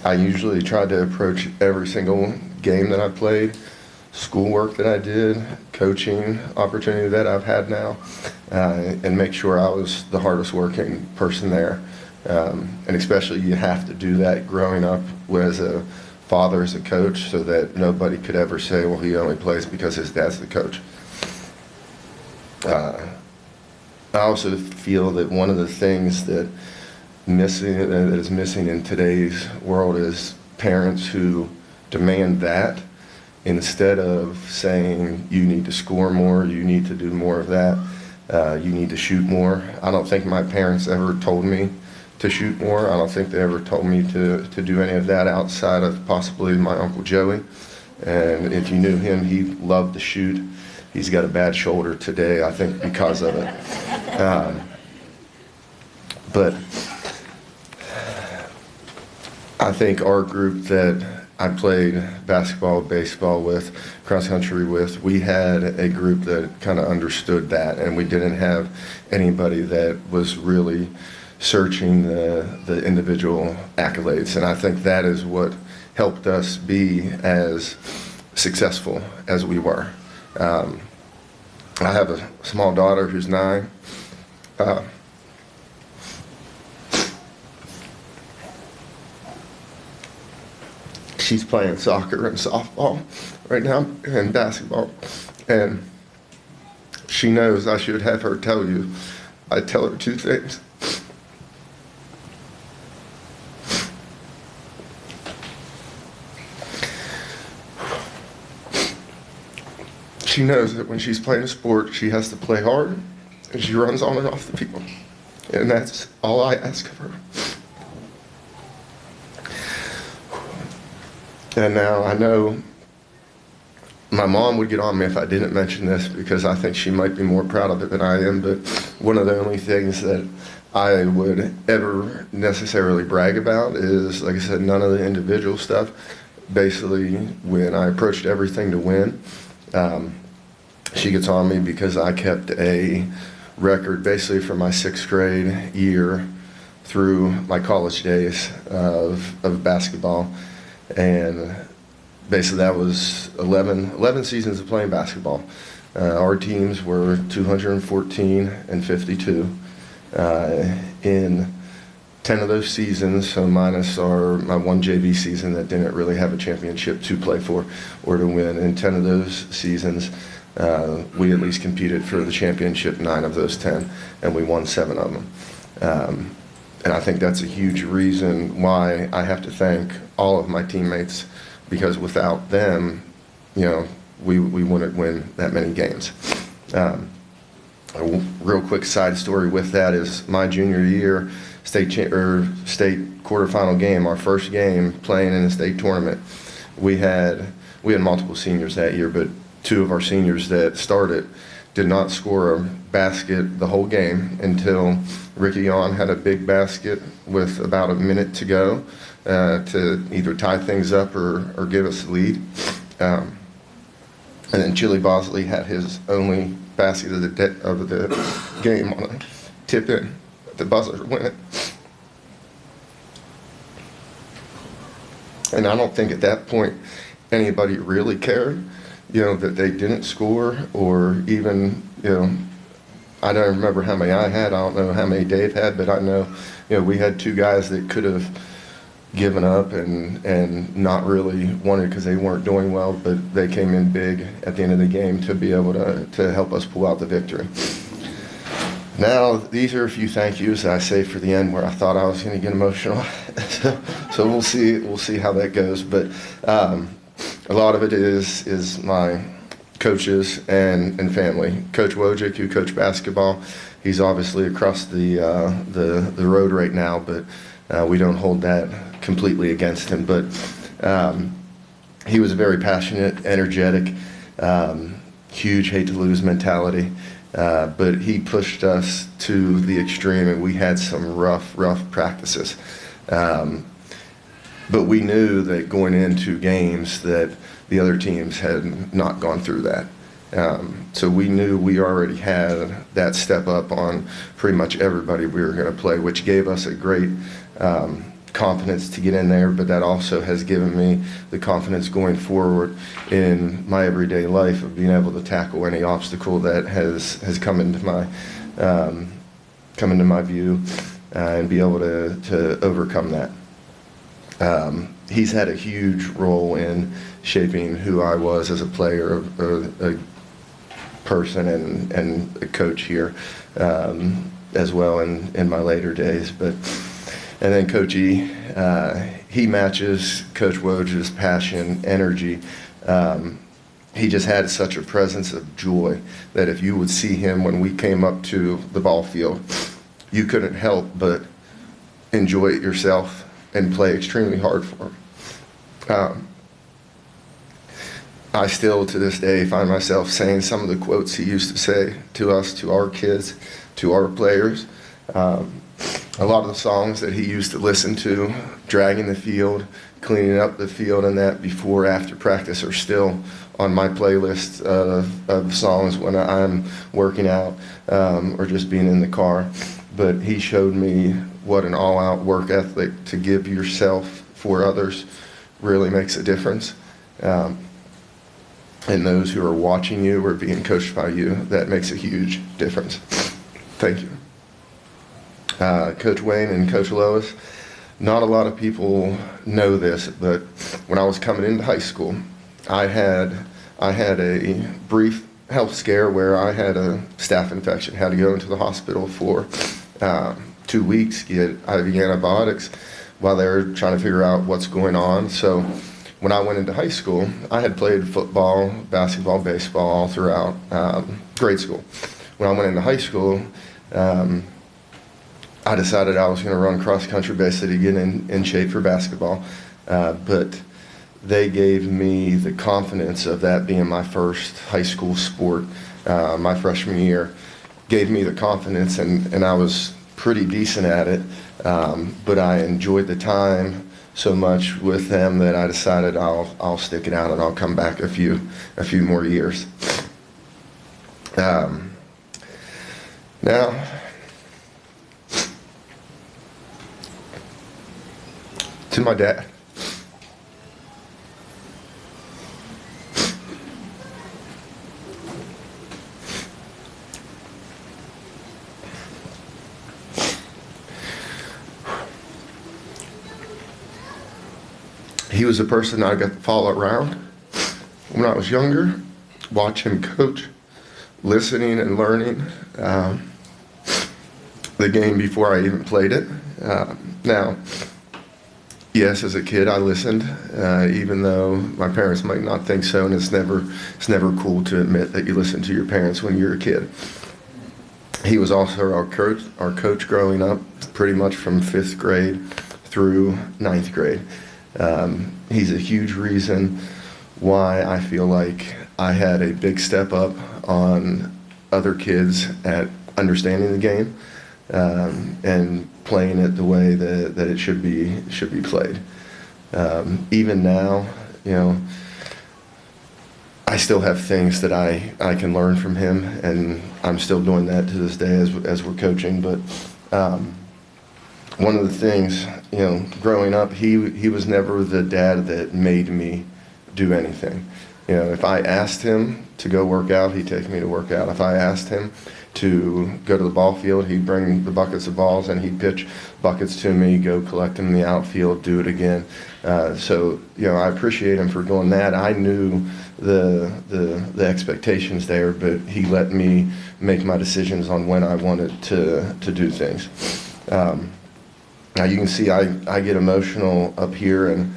I usually tried to approach every single game that I played, schoolwork that I did, coaching opportunity that I've had now, and make sure I was the hardest working person there. And especially you have to do that growing up as a father, as a coach, so that nobody could ever say, well, he only plays because his dad's the coach. I also feel that one of the things that is missing in today's world is parents who demand that instead of saying you need to score more, you need to do more of that, you need to shoot more. I don't think my parents ever told me to shoot more. I don't think they ever told me to do any of that outside of possibly my Uncle Joey. And if you knew him, he loved to shoot. He's got a bad shoulder today, I think, because of it. But I think our group that I played basketball, baseball with, cross country with, we had a group that kind of understood that, and we didn't have anybody that was really searching the individual accolades. And I think that is what helped us be as successful as we were. I have a small daughter who's 9. She's playing soccer and softball right now and basketball. And she knows I should have her tell you. I tell her 2 things. She knows that when she's playing a sport, she has to play hard, and she runs on and off the field. And that's all I ask of her. And now I know my mom would get on me if I didn't mention this, because I think she might be more proud of it than I am, but one of the only things that I would ever necessarily brag about is, like I said, none of the individual stuff. Basically, when I approached everything to win, she gets on me because I kept a record basically from my 6th grade year through my college days of basketball. And basically that was 11 seasons of playing basketball. Our teams were 214 and 52. In 10 of those seasons, so minus my 1 JV season that didn't really have a championship to play for or to win, in 10 of those seasons, we at least competed for the championship 9 of those 10, and we won 7 of them. And I think that's a huge reason why I have to thank all of my teammates, because without them, we wouldn't win that many games. A real quick side story with that is my junior year, state quarterfinal game, our first game playing in the state tournament. We had multiple seniors that year, but 2 of our seniors that started did not score a basket the whole game until Ricky Yon had a big basket with about a minute to go to either tie things up or give us the lead. And then Chili Bosley had his only basket of the game on a tip in. The buzzer win it. And I don't think at that point anybody really cared, that they didn't score, or even, I don't remember how many I had. I don't know how many Dave had, but I know, we had 2 guys that could have given up and not really wanted because they weren't doing well, but they came in big at the end of the game to be able to help us pull out the victory. Now, these are a few thank yous I saved for the end where I thought I was going to get emotional. So we'll see how that goes. But a lot of it is my coaches and family. Coach Wojcik, who coached basketball, he's obviously across the road right now, but we don't hold that completely against him. But he was very passionate, energetic, huge hate to lose mentality. But he pushed us to the extreme, and we had some rough practices. But we knew that going into games that the other teams had not gone through that. So we knew we already had that step up on pretty much everybody we were going to play, which gave us a great confidence to get in there, but that also has given me the confidence going forward in my everyday life of being able to tackle any obstacle that has come into my view and be able to overcome that. He's had a huge role in shaping who I was as a player, a person, and a coach here as well in my later days. And then Coach E, he matches Coach Woj's passion, energy. He just had such a presence of joy that if you would see him when we came up to the ball field, you couldn't help but enjoy it yourself and play extremely hard for him. I still, to this day, find myself saying some of the quotes he used to say to us, to our kids, to our players. A lot of the songs that he used to listen to, dragging the field, cleaning up the field and that before, after practice are still on my playlist of songs when I'm working out or just being in the car. But he showed me what an all-out work ethic to give yourself for others really makes a difference. And those who are watching you or being coached by you, that makes a huge difference. Thank you. Coach Wayne and Coach Lois, not a lot of people know this, but when I was coming into high school, I had a brief health scare where I had a staph infection, had to go into the hospital for 2 weeks, get IV antibiotics while they were trying to figure out what's going on. So when I went into high school, I had played football, basketball, baseball all throughout grade school. When I went into high school, I decided I was going to run cross country basically to get in shape for basketball. But they gave me the confidence of that being my first high school sport, my freshman year, gave me the confidence, and I was pretty decent at it. But I enjoyed the time so much with them that I decided I'll stick it out and I'll come back a few more years. Now, to my dad. He was a person I got to follow around when I was younger, watch him coach, listening and learning the game before I even played it. Now, yes, as a kid I listened, even though my parents might not think so, and it's never cool to admit that you listen to your parents when you're a kid. He was also our coach growing up, pretty much from 5th grade through 9th grade. He's a huge reason why I feel like I had a big step up on other kids at understanding the game and playing it the way that it should be played. Even now, you know, I still have things that I can learn from him, and I'm still doing that to this day as we're coaching. But one of the things, you know, growing up, he was never the dad that made me do anything. You know, if I asked him to go work out, he'd take me to work out. If I asked him to go to the ball field, he'd bring the buckets of balls and he'd pitch buckets to me, go collect them in the outfield, do it again. So, you know, I appreciate him for doing that. I knew the expectations there, but he let me make my decisions on when I wanted to do things. Now you can see I get emotional up here, and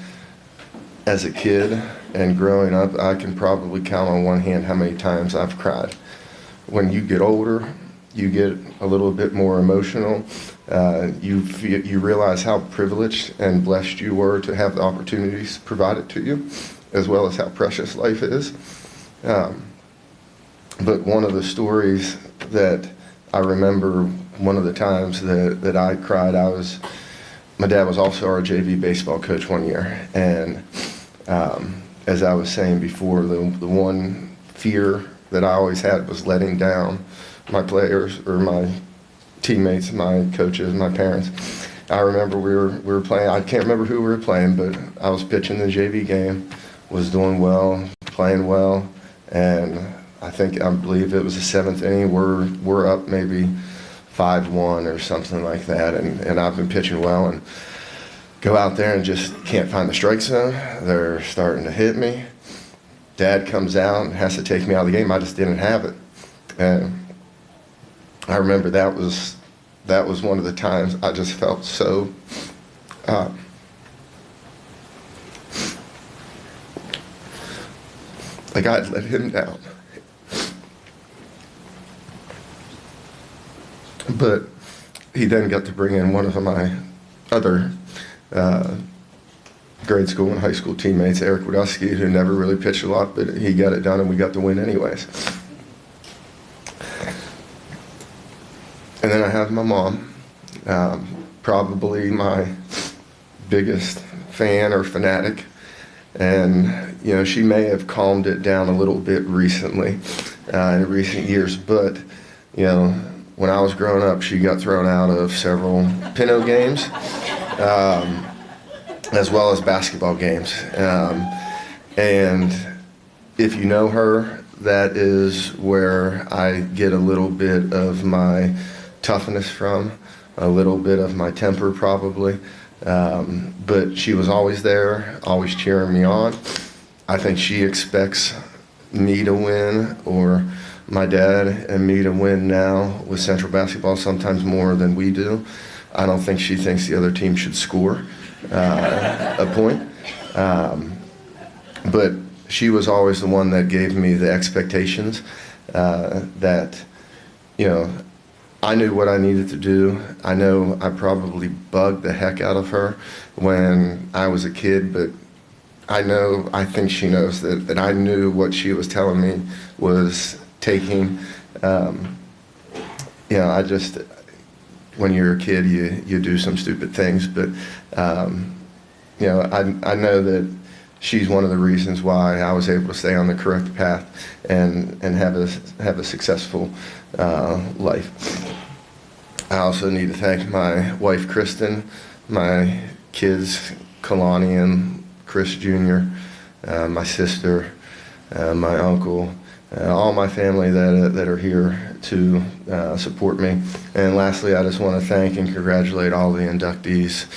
as a kid and growing up, I can probably count on one hand how many times I've cried. When you get older, you get a little bit more emotional. You realize how privileged and blessed you were to have the opportunities provided to you, as well as how precious life is. But one of the stories that I remember, one of the times that I cried, my dad was also our JV baseball coach one year, and as I was saying before, the one fear that I always had was letting down my players or my teammates, my coaches, my parents. I remember we were playing, I can't remember who we were playing, but I was pitching the JV game, was doing well, playing well, and I believe it was the 7th inning. We're up maybe 5-1 or something like that, and I've been pitching well, and go out there and just can't find the strike zone. They're starting to hit me. Dad comes out and has to take me out of the game. I just didn't have it. And I remember that was one of the times I just felt so like I'd let him down. But he then got to bring in one of my other grade school and high school teammates, Herk, who never really pitched a lot, but he got it done and we got the win anyways. And then I have my mom, Probably my biggest fan or fanatic. And, you know, she may have calmed it down a little bit recently, in recent years. But, you know, when I was growing up, she got thrown out of several pinto games, as well as basketball games. And if you know her, that is where I get a little bit of my toughness from, a little bit of my temper probably. But she was always there, always cheering me on. I think she expects me to win, or my dad and me to win now with Central basketball, sometimes more than we do. I don't think she thinks the other team should score a point. But she was always the one that gave me the expectations that, you know, I knew what I needed to do. I know I probably bugged the heck out of her when I was a kid, but I think she knows that I knew what she was telling me was taking. You know, when you're a kid, you do some stupid things, but, you know, I know that she's one of the reasons why I was able to stay on the correct path and have a successful life. I also need to thank my wife, Kristen, my kids, Kalani and Chris Jr., my sister, my uncle, all my family that are here to support me. And lastly, I just want to thank and congratulate all the inductees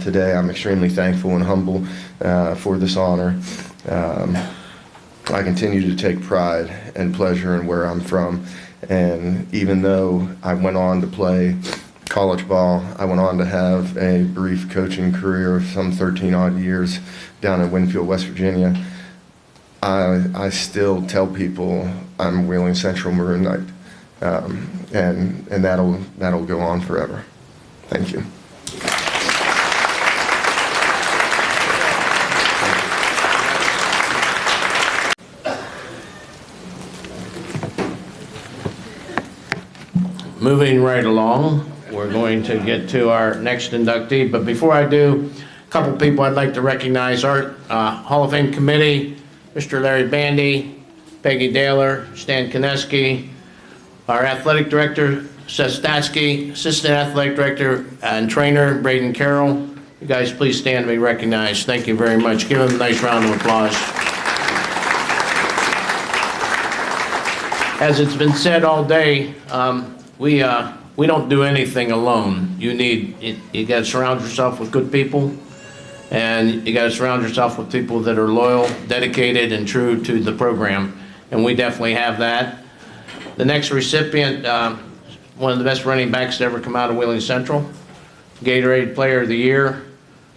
today. I'm extremely thankful and humble for this honor. I continue to take pride and pleasure in where I'm from. And even though I went on to play college ball, I went on to have a brief coaching career of some 13 odd years down in Winfield, West Virginia, I still tell people I'm Wheeling Central Maroon Knight. And that'll go on forever. Thank you. Moving right along, we're going to get to our next inductee, but before I do, a couple people I'd like to recognize. Our Hall of Fame committee, Mr. Larry Bandy, Peggy Daler, Stan Koneski, our athletic director, Seth Statsky, assistant athletic director and trainer, Braden Carroll. You guys please stand to be recognized. Thank you very much. Give them a nice round of applause. As it's been said all day, we don't do anything alone. You got to surround yourself with good people, and you got to surround yourself with people that are loyal, dedicated, and true to the program, and we definitely have that. The next recipient, one of the best running backs to ever come out of Wheeling Central, Gatorade Player of the Year,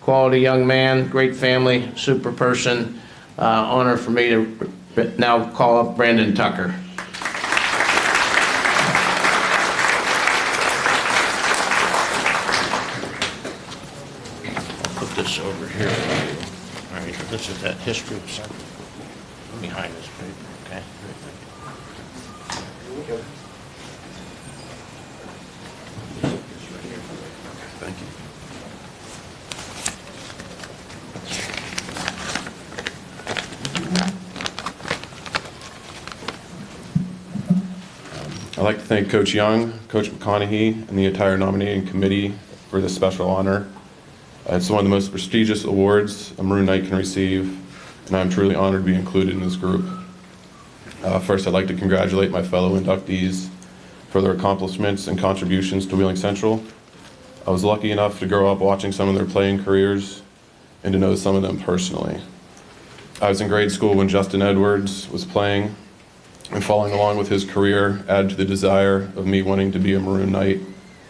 quality young man, great family, super person. Honor for me to now call up Brandon Tucker. This over here. All right, this is that history of Sacco. Behind this paper, okay? Here we go. Thank you. I'd like to thank Coach Young, Coach McConaughey, and the entire nominating committee for this special honor. It's one of the most prestigious awards a Maroon Knight can receive, and I'm truly honored to be included in this group. First, I'd like to congratulate my fellow inductees for their accomplishments and contributions to Wheeling Central. I was lucky enough to grow up watching some of their playing careers and to know some of them personally. I was in grade school when Justin Edwards was playing, and following along with his career added to the desire of me wanting to be a Maroon Knight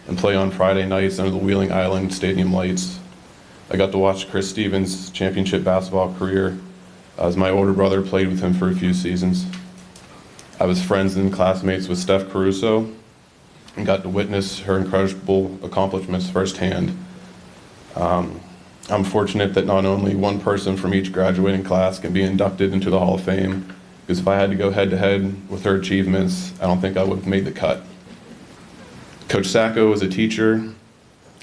and play on Friday nights under the Wheeling Island Stadium lights. I got to watch Chris Stevens' championship basketball career as my older brother played with him for a few seasons. I was friends and classmates with Steph Caruso and got to witness her incredible accomplishments firsthand. I'm fortunate that not only one person from each graduating class can be inducted into the Hall of Fame, because if I had to go head-to-head with her achievements, I don't think I would have made the cut. Coach Sacco was a teacher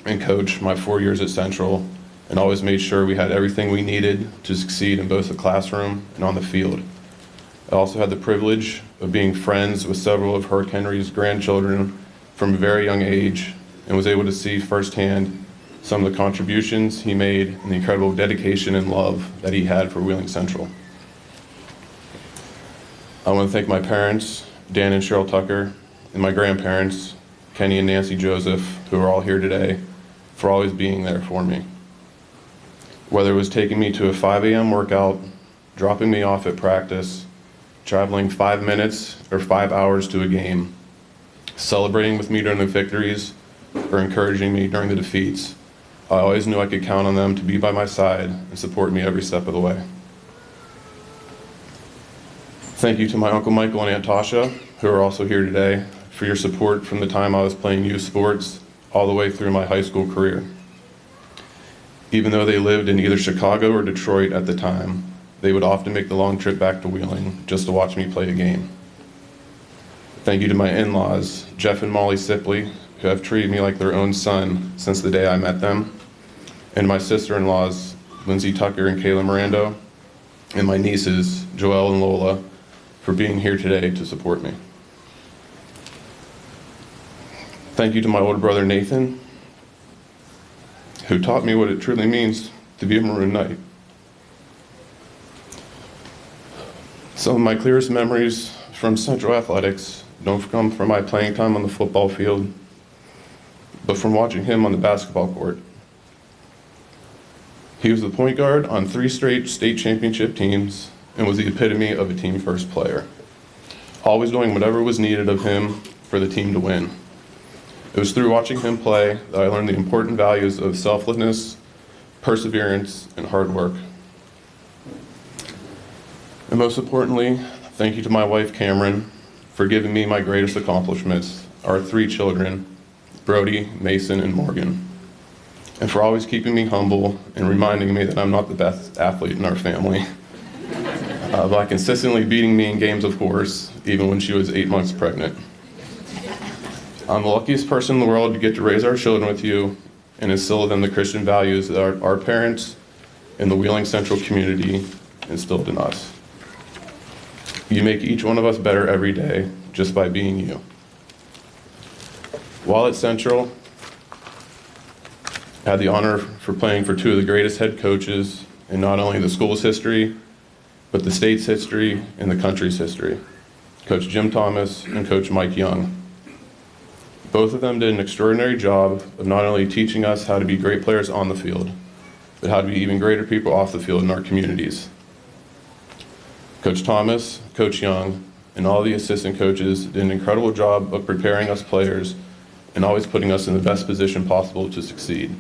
and coach my 4 years at Central, and always made sure we had everything we needed to succeed in both the classroom and on the field. I also had the privilege of being friends with several of Herk Henry's grandchildren from a very young age, and was able to see firsthand some of the contributions he made and the incredible dedication and love that he had for Wheeling Central. I want to thank my parents, Dan and Cheryl Tucker, and my grandparents, Kenny and Nancy Joseph, who are all here today, for always being there for me. Whether it was taking me to a 5 a.m. workout, dropping me off at practice, traveling 5 minutes or 5 hours to a game, celebrating with me during the victories, or encouraging me during the defeats, I always knew I could count on them to be by my side and support me every step of the way. Thank you to my Uncle Michael and Aunt Tasha, who are also here today, for your support from the time I was playing youth sports all the way through my high school career. Even though they lived in either Chicago or Detroit at the time, they would often make the long trip back to Wheeling just to watch me play a game. Thank you to my in-laws, Jeff and Molly Sipley, who have treated me like their own son since the day I met them, and my sister-in-laws, Lindsay Tucker and Kayla Mirando, and my nieces, Joelle and Lola, for being here today to support me. Thank you to my older brother, Nathan, who taught me what it truly means to be a Maroon Knight. Some of my clearest memories from Central Athletics don't come from my playing time on the football field, but from watching him on the basketball court. He was the point guard on 3 straight state championship teams and was the epitome of a team-first player, always doing whatever was needed of him for the team to win. It was through watching him play that I learned the important values of selflessness, perseverance, and hard work. And most importantly, thank you to my wife, Cameron, for giving me my greatest accomplishments, our 3 children, Brody, Mason, and Morgan, and for always keeping me humble and reminding me that I'm not the best athlete in our family, by consistently beating me in games, of course, even when she was 8 months pregnant. I'm the luckiest person in the world to get to raise our children with you and instill in them the Christian values that our parents and the Wheeling Central community instilled in us. You make each one of us better every day just by being you. While at Central, I had the honor for playing for 2 of the greatest head coaches in not only the school's history, but the state's history and the country's history, Coach Jim Thomas and Coach Mike Young. Both of them did an extraordinary job of not only teaching us how to be great players on the field, but how to be even greater people off the field in our communities. Coach Thomas, Coach Young, and all the assistant coaches did an incredible job of preparing us players and always putting us in the best position possible to succeed.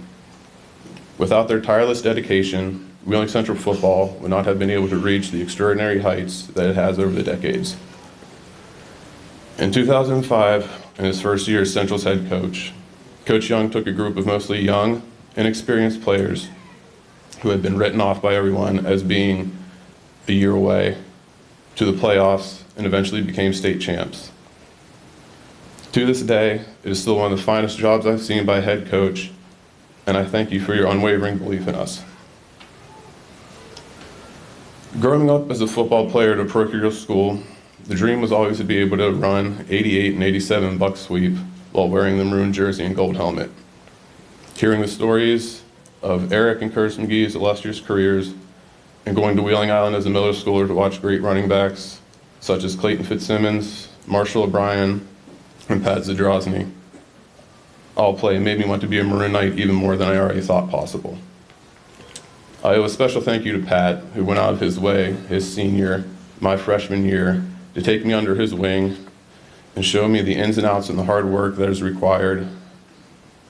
Without their tireless dedication, Wheeling Central football would not have been able to reach the extraordinary heights that it has over the decades. In 2005, in his first year as Central's head coach, Coach Young took a group of mostly young, inexperienced players who had been written off by everyone as being a year away to the playoffs and eventually became state champs. To this day, it is still one of the finest jobs I've seen by a head coach, and I thank you for your unwavering belief in us. Growing up as a football player at a parochial school, the dream was always to be able to run 88 and 87 buck sweep while wearing the maroon jersey and gold helmet. Hearing the stories of Eric and Curtis McGee's illustrious careers and going to Wheeling Island as a middle schooler to watch great running backs such as Clayton Fitzsimmons, Marshall O'Brien, and Pat Zadrozny all play made me want to be a Maroon Knight even more than I already thought possible. I owe a special thank you to Pat, who went out of his way his senior, my freshman year, to take me under his wing and show me the ins and outs and the hard work that is required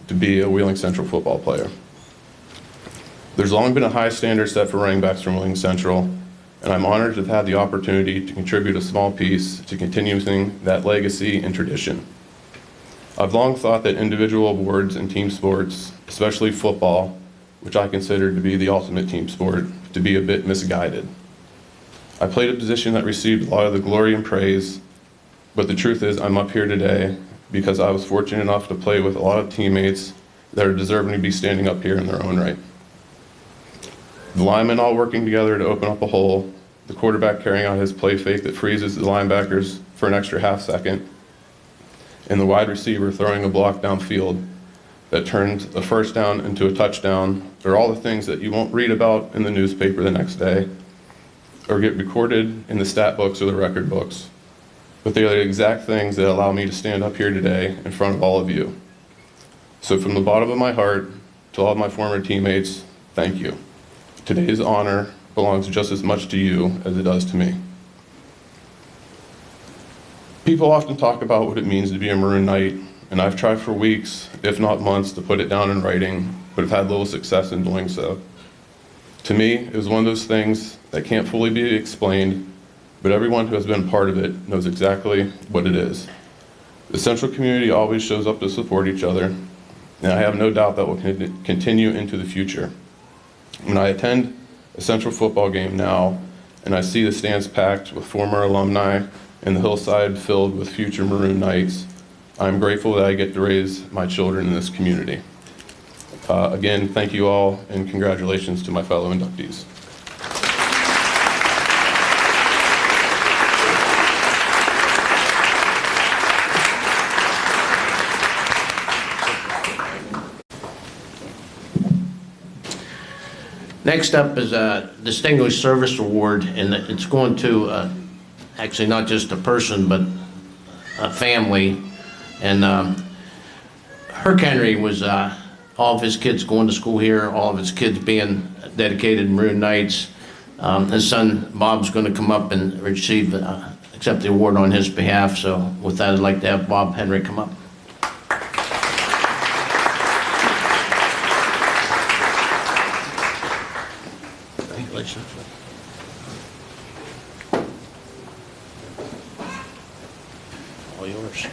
to be a Wheeling Central football player. There's long been a high standard set for running backs from Wheeling Central, and I'm honored to have had the opportunity to contribute a small piece to continuing that legacy and tradition. I've long thought that individual awards in team sports, especially football, which I consider to be the ultimate team sport, to be a bit misguided. I played a position that received a lot of the glory and praise, but the truth is I'm up here today because I was fortunate enough to play with a lot of teammates that are deserving to be standing up here in their own right. The linemen all working together to open up a hole, the quarterback carrying out his play fake that freezes the linebackers for an extra half second, and the wide receiver throwing a block downfield that turns a first down into a touchdown. They're all the things that you won't read about in the newspaper the next day or get recorded in the stat books or the record books. But they are the exact things that allow me to stand up here today in front of all of you. So from the bottom of my heart to all of my former teammates, thank you. Today's honor belongs just as much to you as it does to me. People often talk about what it means to be a Maroon Knight, and I've tried for weeks, if not months, to put it down in writing, but have had little success in doing so. To me, it was one of those things that can't fully be explained, but everyone who has been part of it knows exactly what it is. The Central community always shows up to support each other, and I have no doubt that will continue into the future. When I attend a Central football game now, and I see the stands packed with former alumni and the hillside filled with future Maroon Knights, I'm grateful that I get to raise my children in this community. Again, thank you all, and congratulations to my fellow inductees. Next up is a Distinguished Service Award, and it's going to actually not just a person, but a family. And Herk Henry was all of his kids going to school here, all of his kids being dedicated Maroon Knights. His son Bob's going to come up and accept the award on his behalf. So with that, I'd like to have Bob Henry come up. Congratulations. All yours.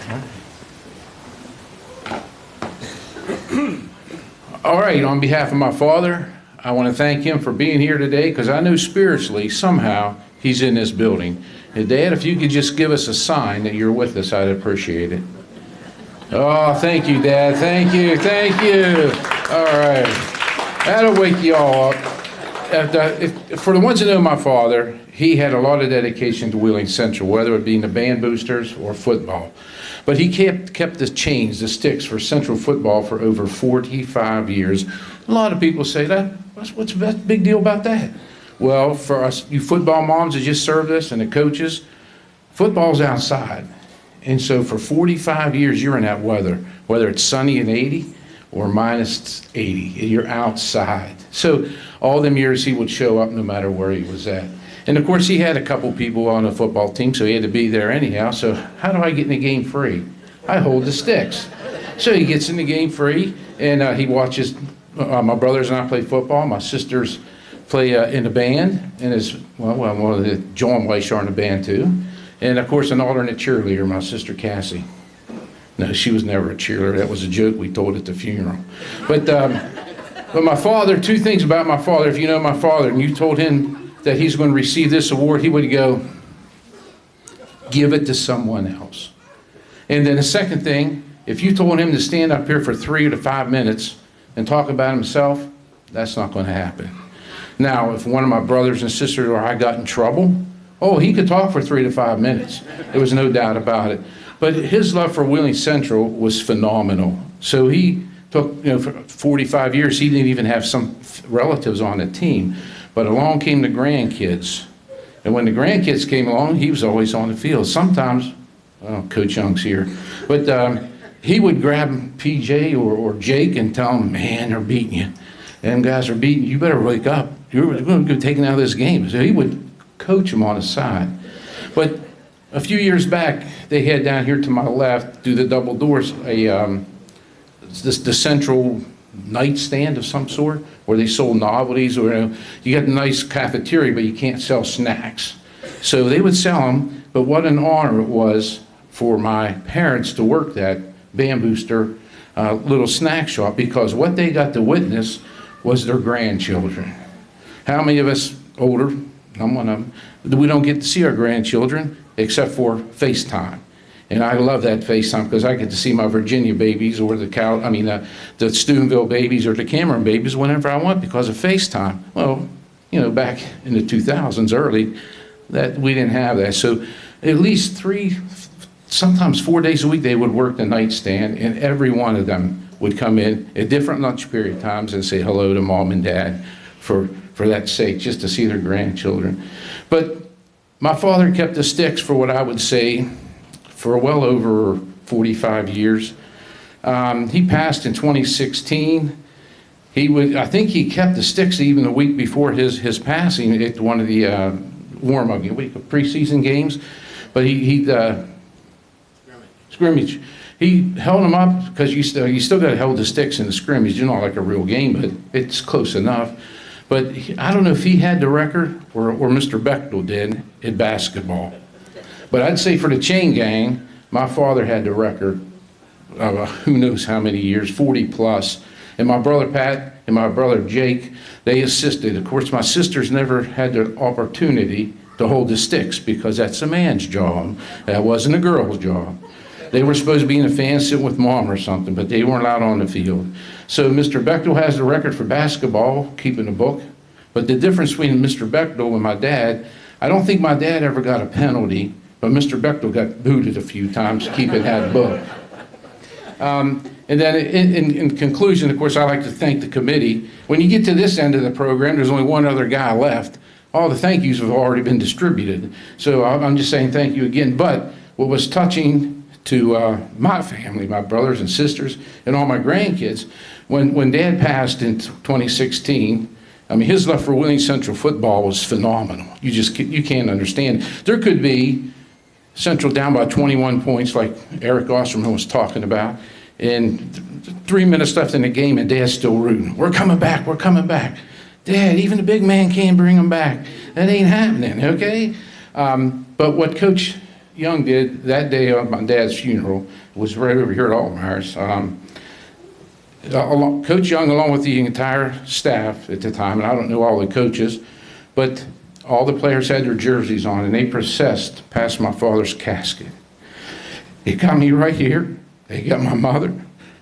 All right, on behalf of my father, I want to thank him for being here today, because I know spiritually, somehow, he's in this building. And Dad, if you could just give us a sign that you're with us, I'd appreciate it. Oh, thank you, Dad. Thank you. Thank you. All right. That'll wake you all up. For the ones that know my father, he had a lot of dedication to Wheeling Central, whether it be in the band boosters or football. But he kept the chains, the sticks for Central football for over 45 years. A lot of people say, what's the big deal about that? Well, for us, you football moms that just served us and the coaches, football's outside. And so for 45 years, you're in that weather, whether it's sunny and 80 or minus 80, you're outside. So all them years he would show up no matter where he was at. And of course he had a couple people on the football team, so he had to be there anyhow. So how do I get in the game free? I hold the sticks. So he gets in the game free, and he watches my brothers and I play football. My sisters play in the band, and one of the John Weiss are in the band too. And of course an alternate cheerleader, my sister Cassie. No, she was never a cheerleader. That was a joke we told at the funeral. But my father, two things about my father. If you know my father and you told him that he's going to receive this award, he would go, give it to someone else. And then the second thing, if you told him to stand up here for 3 to 5 minutes and talk about himself, that's not going to happen. Now, if one of my brothers and sisters or I got in trouble, oh, he could talk for 3 to 5 minutes. There was no doubt about it. But his love for Wheeling Central was phenomenal. So he took, for 45 years, he didn't even have some relatives on the team. But along came the grandkids. And when the grandkids came along, he was always on the field. Sometimes, well, Coach Young's here, but he would grab PJ or Jake and tell him, man, they're beating you. Them guys are beating you. You better wake up. You're going to get taken out of this game. So he would coach him on the side. But a few years back, they had down here to my left, through the double doors, the Central nightstand of some sort, where they sold novelties, or you got a nice cafeteria, but you can't sell snacks. So they would sell them, but what an honor it was for my parents to work that Band Booster little snack shop, because what they got to witness was their grandchildren. How many of us older, I'm one of them, we don't get to see our grandchildren except for FaceTime. And I love that FaceTime because I get to see my Virginia babies or the Steubenville babies or the Cameron babies whenever I want because of FaceTime. Well, back in the 2000s, early, that we didn't have that. So at least 3, sometimes 4 days a week, they would work the nightstand, and every one of them would come in at different lunch period times and say hello to mom and dad for that sake, just to see their grandchildren. But my father kept the sticks for what I would say for well over 45 years. He passed in 2016. I think he kept the sticks even the week before his passing at one of the warm-up preseason games. But scrimmage. He held them up because you still got to hold the sticks in the scrimmage. You're not like a real game, but it's close enough. But I don't know if he had the record or Mr. Bechtel did at basketball. But I'd say for the chain gang, my father had the record of who knows how many years, 40 plus. And my brother Pat and my brother Jake, they assisted. Of course, my sisters never had the opportunity to hold the sticks because that's a man's job. That wasn't a girl's job. They were supposed to be in the fan sitting with mom or something, but they weren't allowed on the field. So Mr. Bechtel has the record for basketball, keeping the book. But the difference between Mr. Bechtel and my dad, I don't think my dad ever got a penalty, but Mr. Bechtel got booted a few times keeping that book. And then in conclusion, of course, I like to thank the committee. When you get to this end of the program, there's only one other guy left. All the thank yous have already been distributed. So I'm just saying thank you again. But what was touching to my family, my brothers and sisters, and all my grandkids, when Dad passed in 2016, I mean, his love for Wheeling Central football was phenomenal. You can't understand. There could be Central down by 21 points like Eric Osterman was talking about, and 3 minutes left in the game and Dad's still rooting. We're coming back, we're coming back. Dad, even the big man can't bring them back. That ain't happening, okay? But what Coach Young did that day of my dad's funeral was right over here at Altmaier's. Coach Young, along with the entire staff at the time, and I don't know all the coaches, but all the players had their jerseys on, and they processed past my father's casket. They got me right here. They got my mother.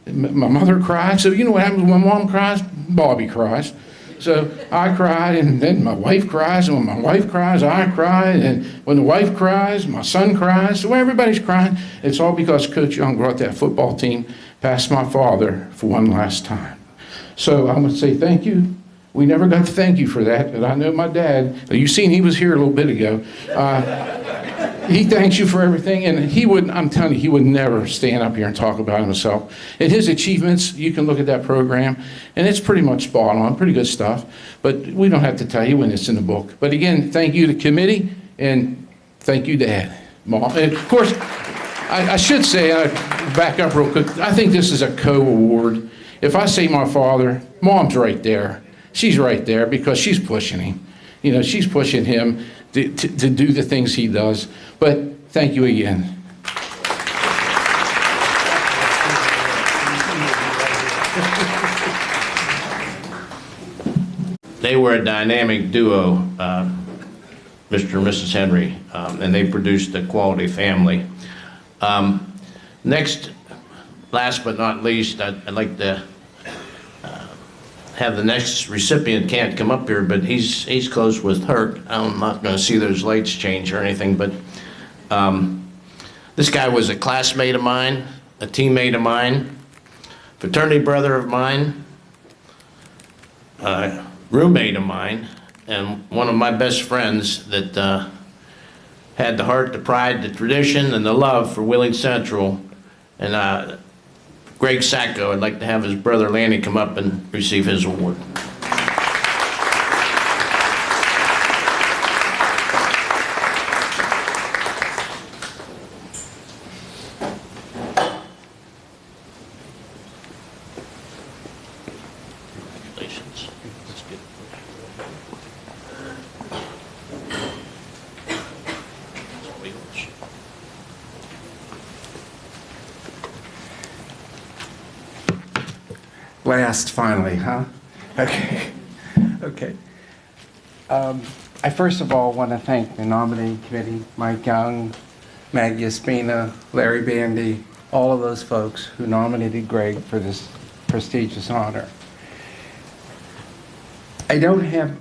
My mother cried. So you know what happens when mom cries? Bobby cries. So I cried, and then my wife cries, and when my wife cries, I cry, and when the wife cries, my son cries. So everybody's crying. It's all because Coach Young brought that football team past my father for one last time. So I'm going to say thank you. We never got to thank you for that, but I know my dad, you seen he was here a little bit ago. He thanks you for everything, and he wouldn't, I'm telling you, he would never stand up here and talk about himself. And his achievements, you can look at that program, and it's pretty much spot on, pretty good stuff, but we don't have to tell you when it's in the book. But again, thank you to committee, and thank you, Dad, Mom. And of course, I should say, back up real quick, I think this is a co-award. If I say my father, Mom's right there. She's right there because she's pushing him. You know, she's pushing him to do the things he does. But thank you again. They were a dynamic duo, Mr. and Mrs. Henry, and they produced a quality family. Next, last but not least, I'd like to have the next recipient can't come up here, but he's close with Herk. I'm not going to see those lights change or anything, but this guy was a classmate of mine, a teammate of mine, fraternity brother of mine, roommate of mine, and one of my best friends that had the heart, the pride, the tradition, and the love for Wheeling Central. And Greg Sacco, I'd like to have his brother Lanny come up and receive his award. Congratulations. That's good. Last, finally, huh? Okay. Okay. I first of all want to thank the nominating committee, Mike Young, Maggie Espina, Larry Bandy, all of those folks who nominated Greg for this prestigious honor. I don't have,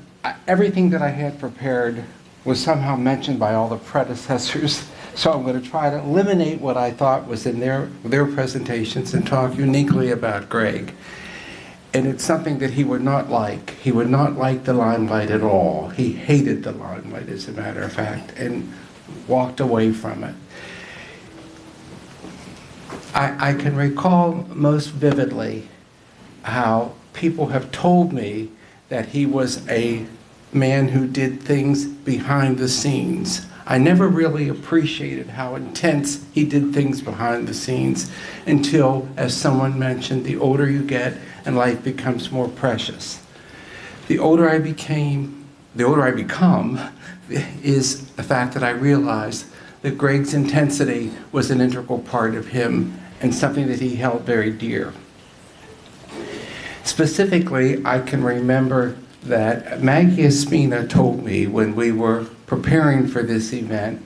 everything that I had prepared was somehow mentioned by all the predecessors, so I'm going to try to eliminate what I thought was in their presentations and talk uniquely about Greg. And it's something that he would not like. He would not like the limelight at all. He hated the limelight, as a matter of fact, and walked away from it. I can recall most vividly how people have told me that he was a man who did things behind the scenes. I never really appreciated how intense he did things behind the scenes until, as someone mentioned, the older you get and life becomes more precious. The older I become is the fact that I realized that Greg's intensity was an integral part of him and something that he held very dear. Specifically, I can remember that Maggie Espina told me when we were preparing for this event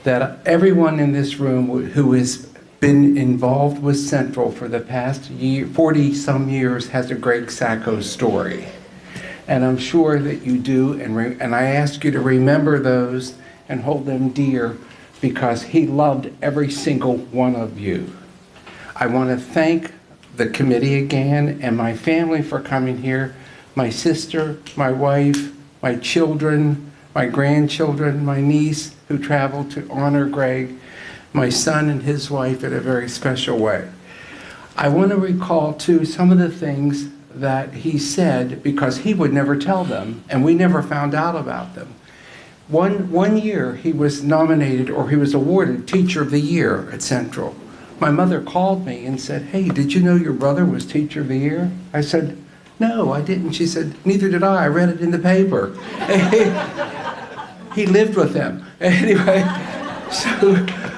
that everyone in this room who has been involved with Central for the past 40-some years has a Greg Sacco story. And I'm sure that you do, and I ask you to remember those and hold them dear because he loved every single one of you. I want to thank the committee again and my family for coming here, my sister, my wife, my children, my grandchildren, my niece who traveled to honor Greg, my son and his wife in a very special way. I want to recall too some of the things that he said because he would never tell them and we never found out about them. One year he was nominated or he was awarded Teacher of the Year at Central. My mother called me and said, "Hey, did you know your brother was Teacher of the Year?" I said, "No, I didn't." She said, "Neither did I read it in the paper." He lived with them. Anyway,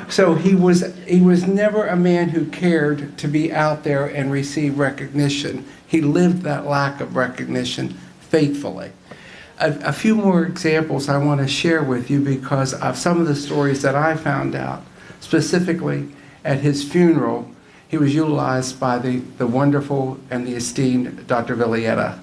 so he was never a man who cared to be out there and receive recognition. He lived that lack of recognition faithfully. A few more examples I want to share with you because of some of the stories that I found out. Specifically, at his funeral, he was utilized by the wonderful and the esteemed Dr. Villeta,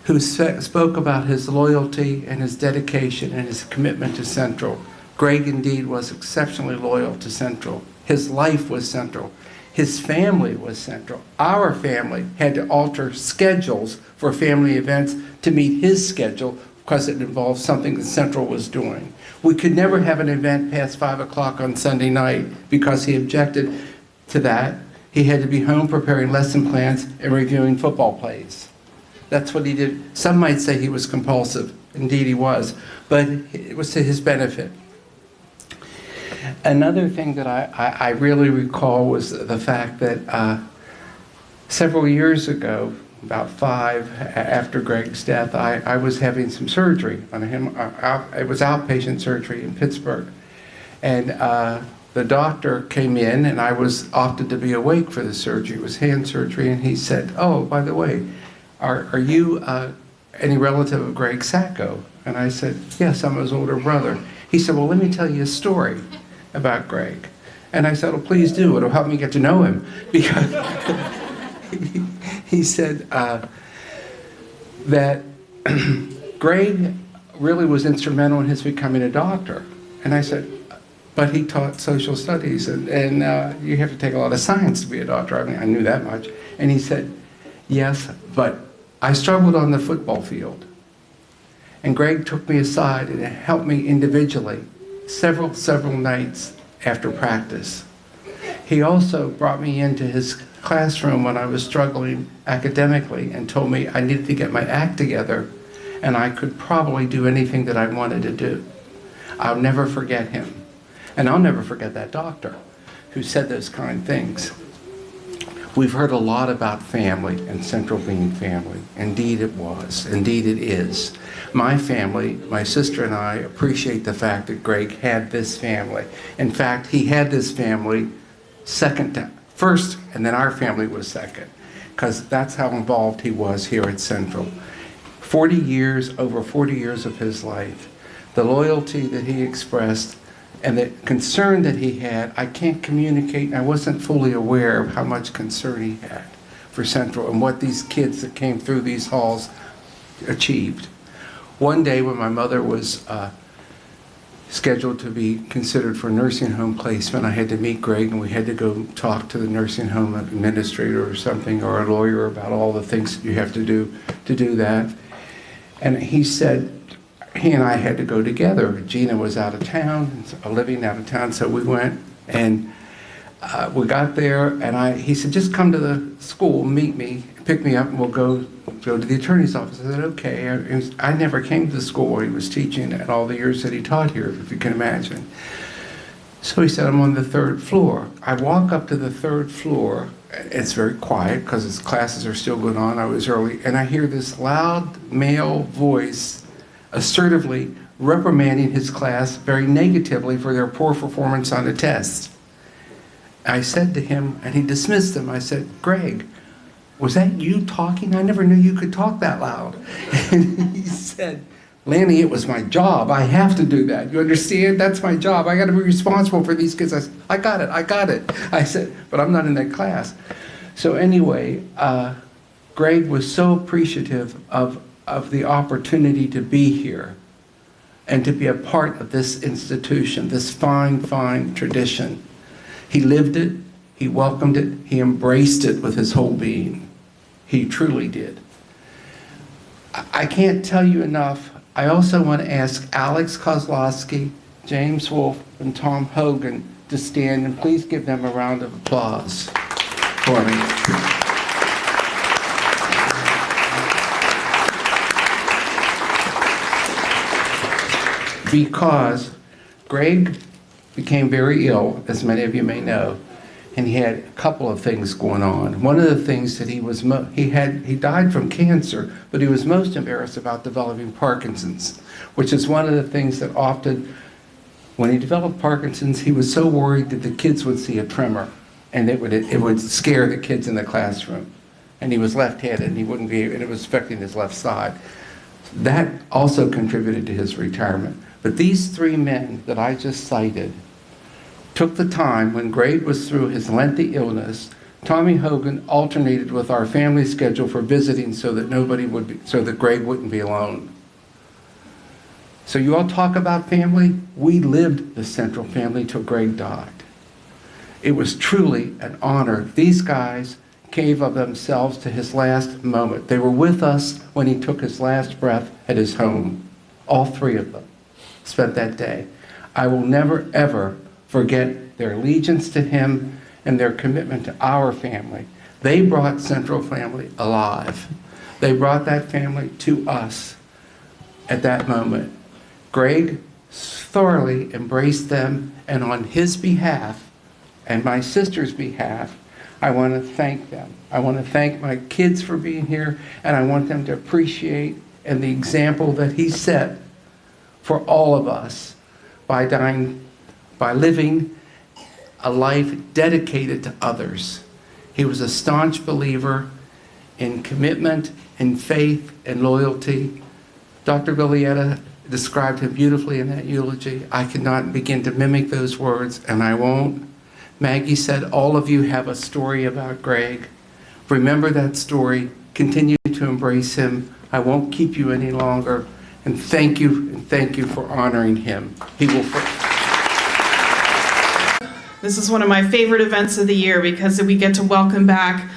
who spoke about his loyalty and his dedication and his commitment to Central. Greg indeed was exceptionally loyal to Central. His life was Central. His family was Central. Our family had to alter schedules for family events to meet his schedule because it involved something that Central was doing. We could never have an event past 5 o'clock on Sunday night because he objected to that. He had to be home preparing lesson plans and reviewing football plays. That's what he did. Some might say he was compulsive. Indeed he was, but it was to his benefit. Another thing that I really recall was the fact that several years ago, about 5 after Greg's death, I was having some surgery on him. It was outpatient surgery in Pittsburgh. And the doctor came in and I was opted to be awake for the surgery. It was hand surgery. And he said, "Oh, by the way, are you any relative of Greg Sacco?" And I said, "Yes, I'm his older brother." He said, "Well, let me tell you a story about Greg." And I said, "Well, please do. It'll help me get to know him." Because he said that Greg really was instrumental in his becoming a doctor. And I said, "But he taught social studies, and you have to take a lot of science to be a doctor." I mean, I knew that much. And he said, "Yes, but I struggled on the football field." And Greg took me aside and helped me individually several nights after practice. He also brought me into his classroom when I was struggling academically and told me I needed to get my act together and I could probably do anything that I wanted to do. I'll never forget him. And I'll never forget that doctor who said those kind things. We've heard a lot about family and Central being family. Indeed it was. Indeed it is. My family, my sister and I, appreciate the fact that Greg had this family. In fact, he had this family first, and then our family was second, because that's how involved he was here at Central. Over 40 years of his life, the loyalty that he expressed And the concern that he had, I can't communicate, and I wasn't fully aware of how much concern he had for Central and what these kids that came through these halls achieved. One day when my mother was scheduled to be considered for nursing home placement, I had to meet Greg, and we had to go talk to the nursing home administrator or something, or a lawyer, about all the things you have to do that. And he said, he and I had to go together. Gina was out of town, living out of town, so we went, and we got there, and he said, just come to the school, meet me, pick me up, and we'll go to the attorney's office. I said, okay. I never came to the school where he was teaching and all the years that he taught here, if you can imagine. So he said, I'm on the 3rd floor. I walk up to the 3rd floor. It's very quiet because his classes are still going on. I was early, and I hear this loud male voice assertively reprimanding his class very negatively for their poor performance on the test. I said to him, and he dismissed him, I said, Greg, was that you talking? I never knew you could talk that loud. And he said, Lanny, it was my job. I have to do that. You understand? That's my job. I got to be responsible for these kids. I said, I got it. I said, but I'm not in that class. So anyway, Greg was so appreciative of the opportunity to be here and to be a part of this institution, this fine, fine tradition. He lived it, he welcomed it, he embraced it with his whole being. He truly did. I can't tell you enough. I also want to ask Alex Kozlowski, James Wolf, and Tom Hogan to stand, and please give them a round of applause for me. Because Greg became very ill, as many of you may know, and he had a couple of things going on. One of the things that he died from cancer, but he was most embarrassed about developing Parkinson's, which is one of the things that often, when he developed Parkinson's, he was so worried that the kids would see a tremor, and it would scare the kids in the classroom. And he was left-handed, and and it was affecting his left side. That also contributed to his retirement. But these 3 men that I just cited took the time when Greg was through his lengthy illness. Tommy Hogan alternated with our family schedule for visiting so that Greg wouldn't be alone. So you all talk about family. We lived the Central family till Greg died. It was truly an honor. These guys gave of themselves to his last moment. They were with us when he took his last breath at his home. All 3 of them spent that day. I will never, ever forget their allegiance to him and their commitment to our family. They brought Central family alive. They brought that family to us at that moment. Greg thoroughly embraced them, and on his behalf and my sister's behalf, I want to thank them. I want to thank my kids for being here, and I want them to appreciate and the example that he set for all of us by living a life dedicated to others. He was a staunch believer in commitment, in faith, and loyalty. Dr. Billietta described him beautifully in that eulogy. I cannot begin to mimic those words, and I won't. Maggie said, all of you have a story about Greg. Remember that story. Continue to embrace him. I won't keep you any longer. And thank you for honoring him. He will. This is one of my favorite events of the year because we get to welcome back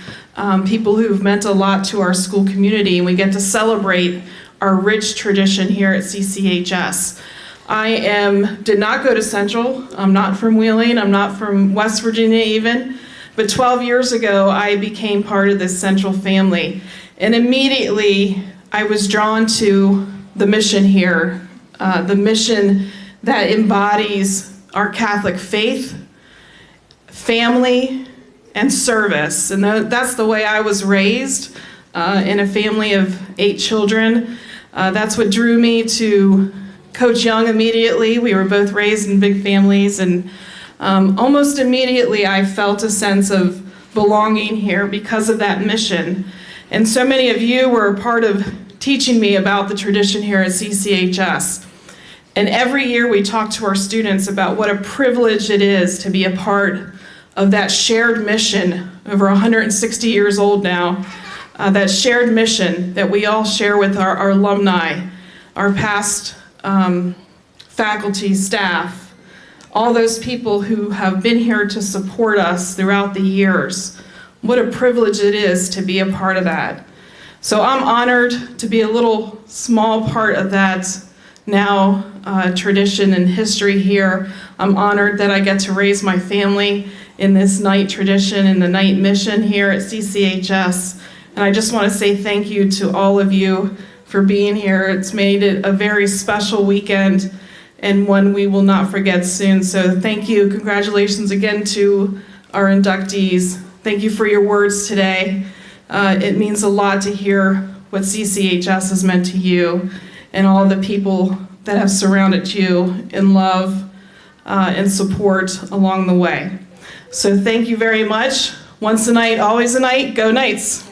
people who've meant a lot to our school community, and we get to celebrate our rich tradition here at CCHS. I did not go to Central. I'm not from Wheeling. I'm not from West Virginia even. But 12 years ago, I became part of this Central family. And immediately, I was drawn to the mission here, the mission that embodies our Catholic faith, family, and service. And that's the way I was raised, in a family of 8 children. That's what drew me to Coach Young immediately. We were both raised in big families, and almost immediately I felt a sense of belonging here because of that mission. And so many of you were a part of teaching me about the tradition here at CCHS. And every year we talk to our students about what a privilege it is to be a part of that shared mission, over 160 years old now, that shared mission that we all share with our alumni, our past faculty, staff, all those people who have been here to support us throughout the years. What a privilege it is to be a part of that. So I'm honored to be a little small part of that now tradition and history here. I'm honored that I get to raise my family in this night tradition and the night mission here at CCHS. And I just want to say thank you to all of you for being here. It's made it a very special weekend and one we will not forget soon. So thank you. Congratulations again to our inductees. Thank you for your words today. It means a lot to hear what CCHS has meant to you and all the people that have surrounded you in love and support along the way. So thank you very much. Once a night, always a night. Go Knights.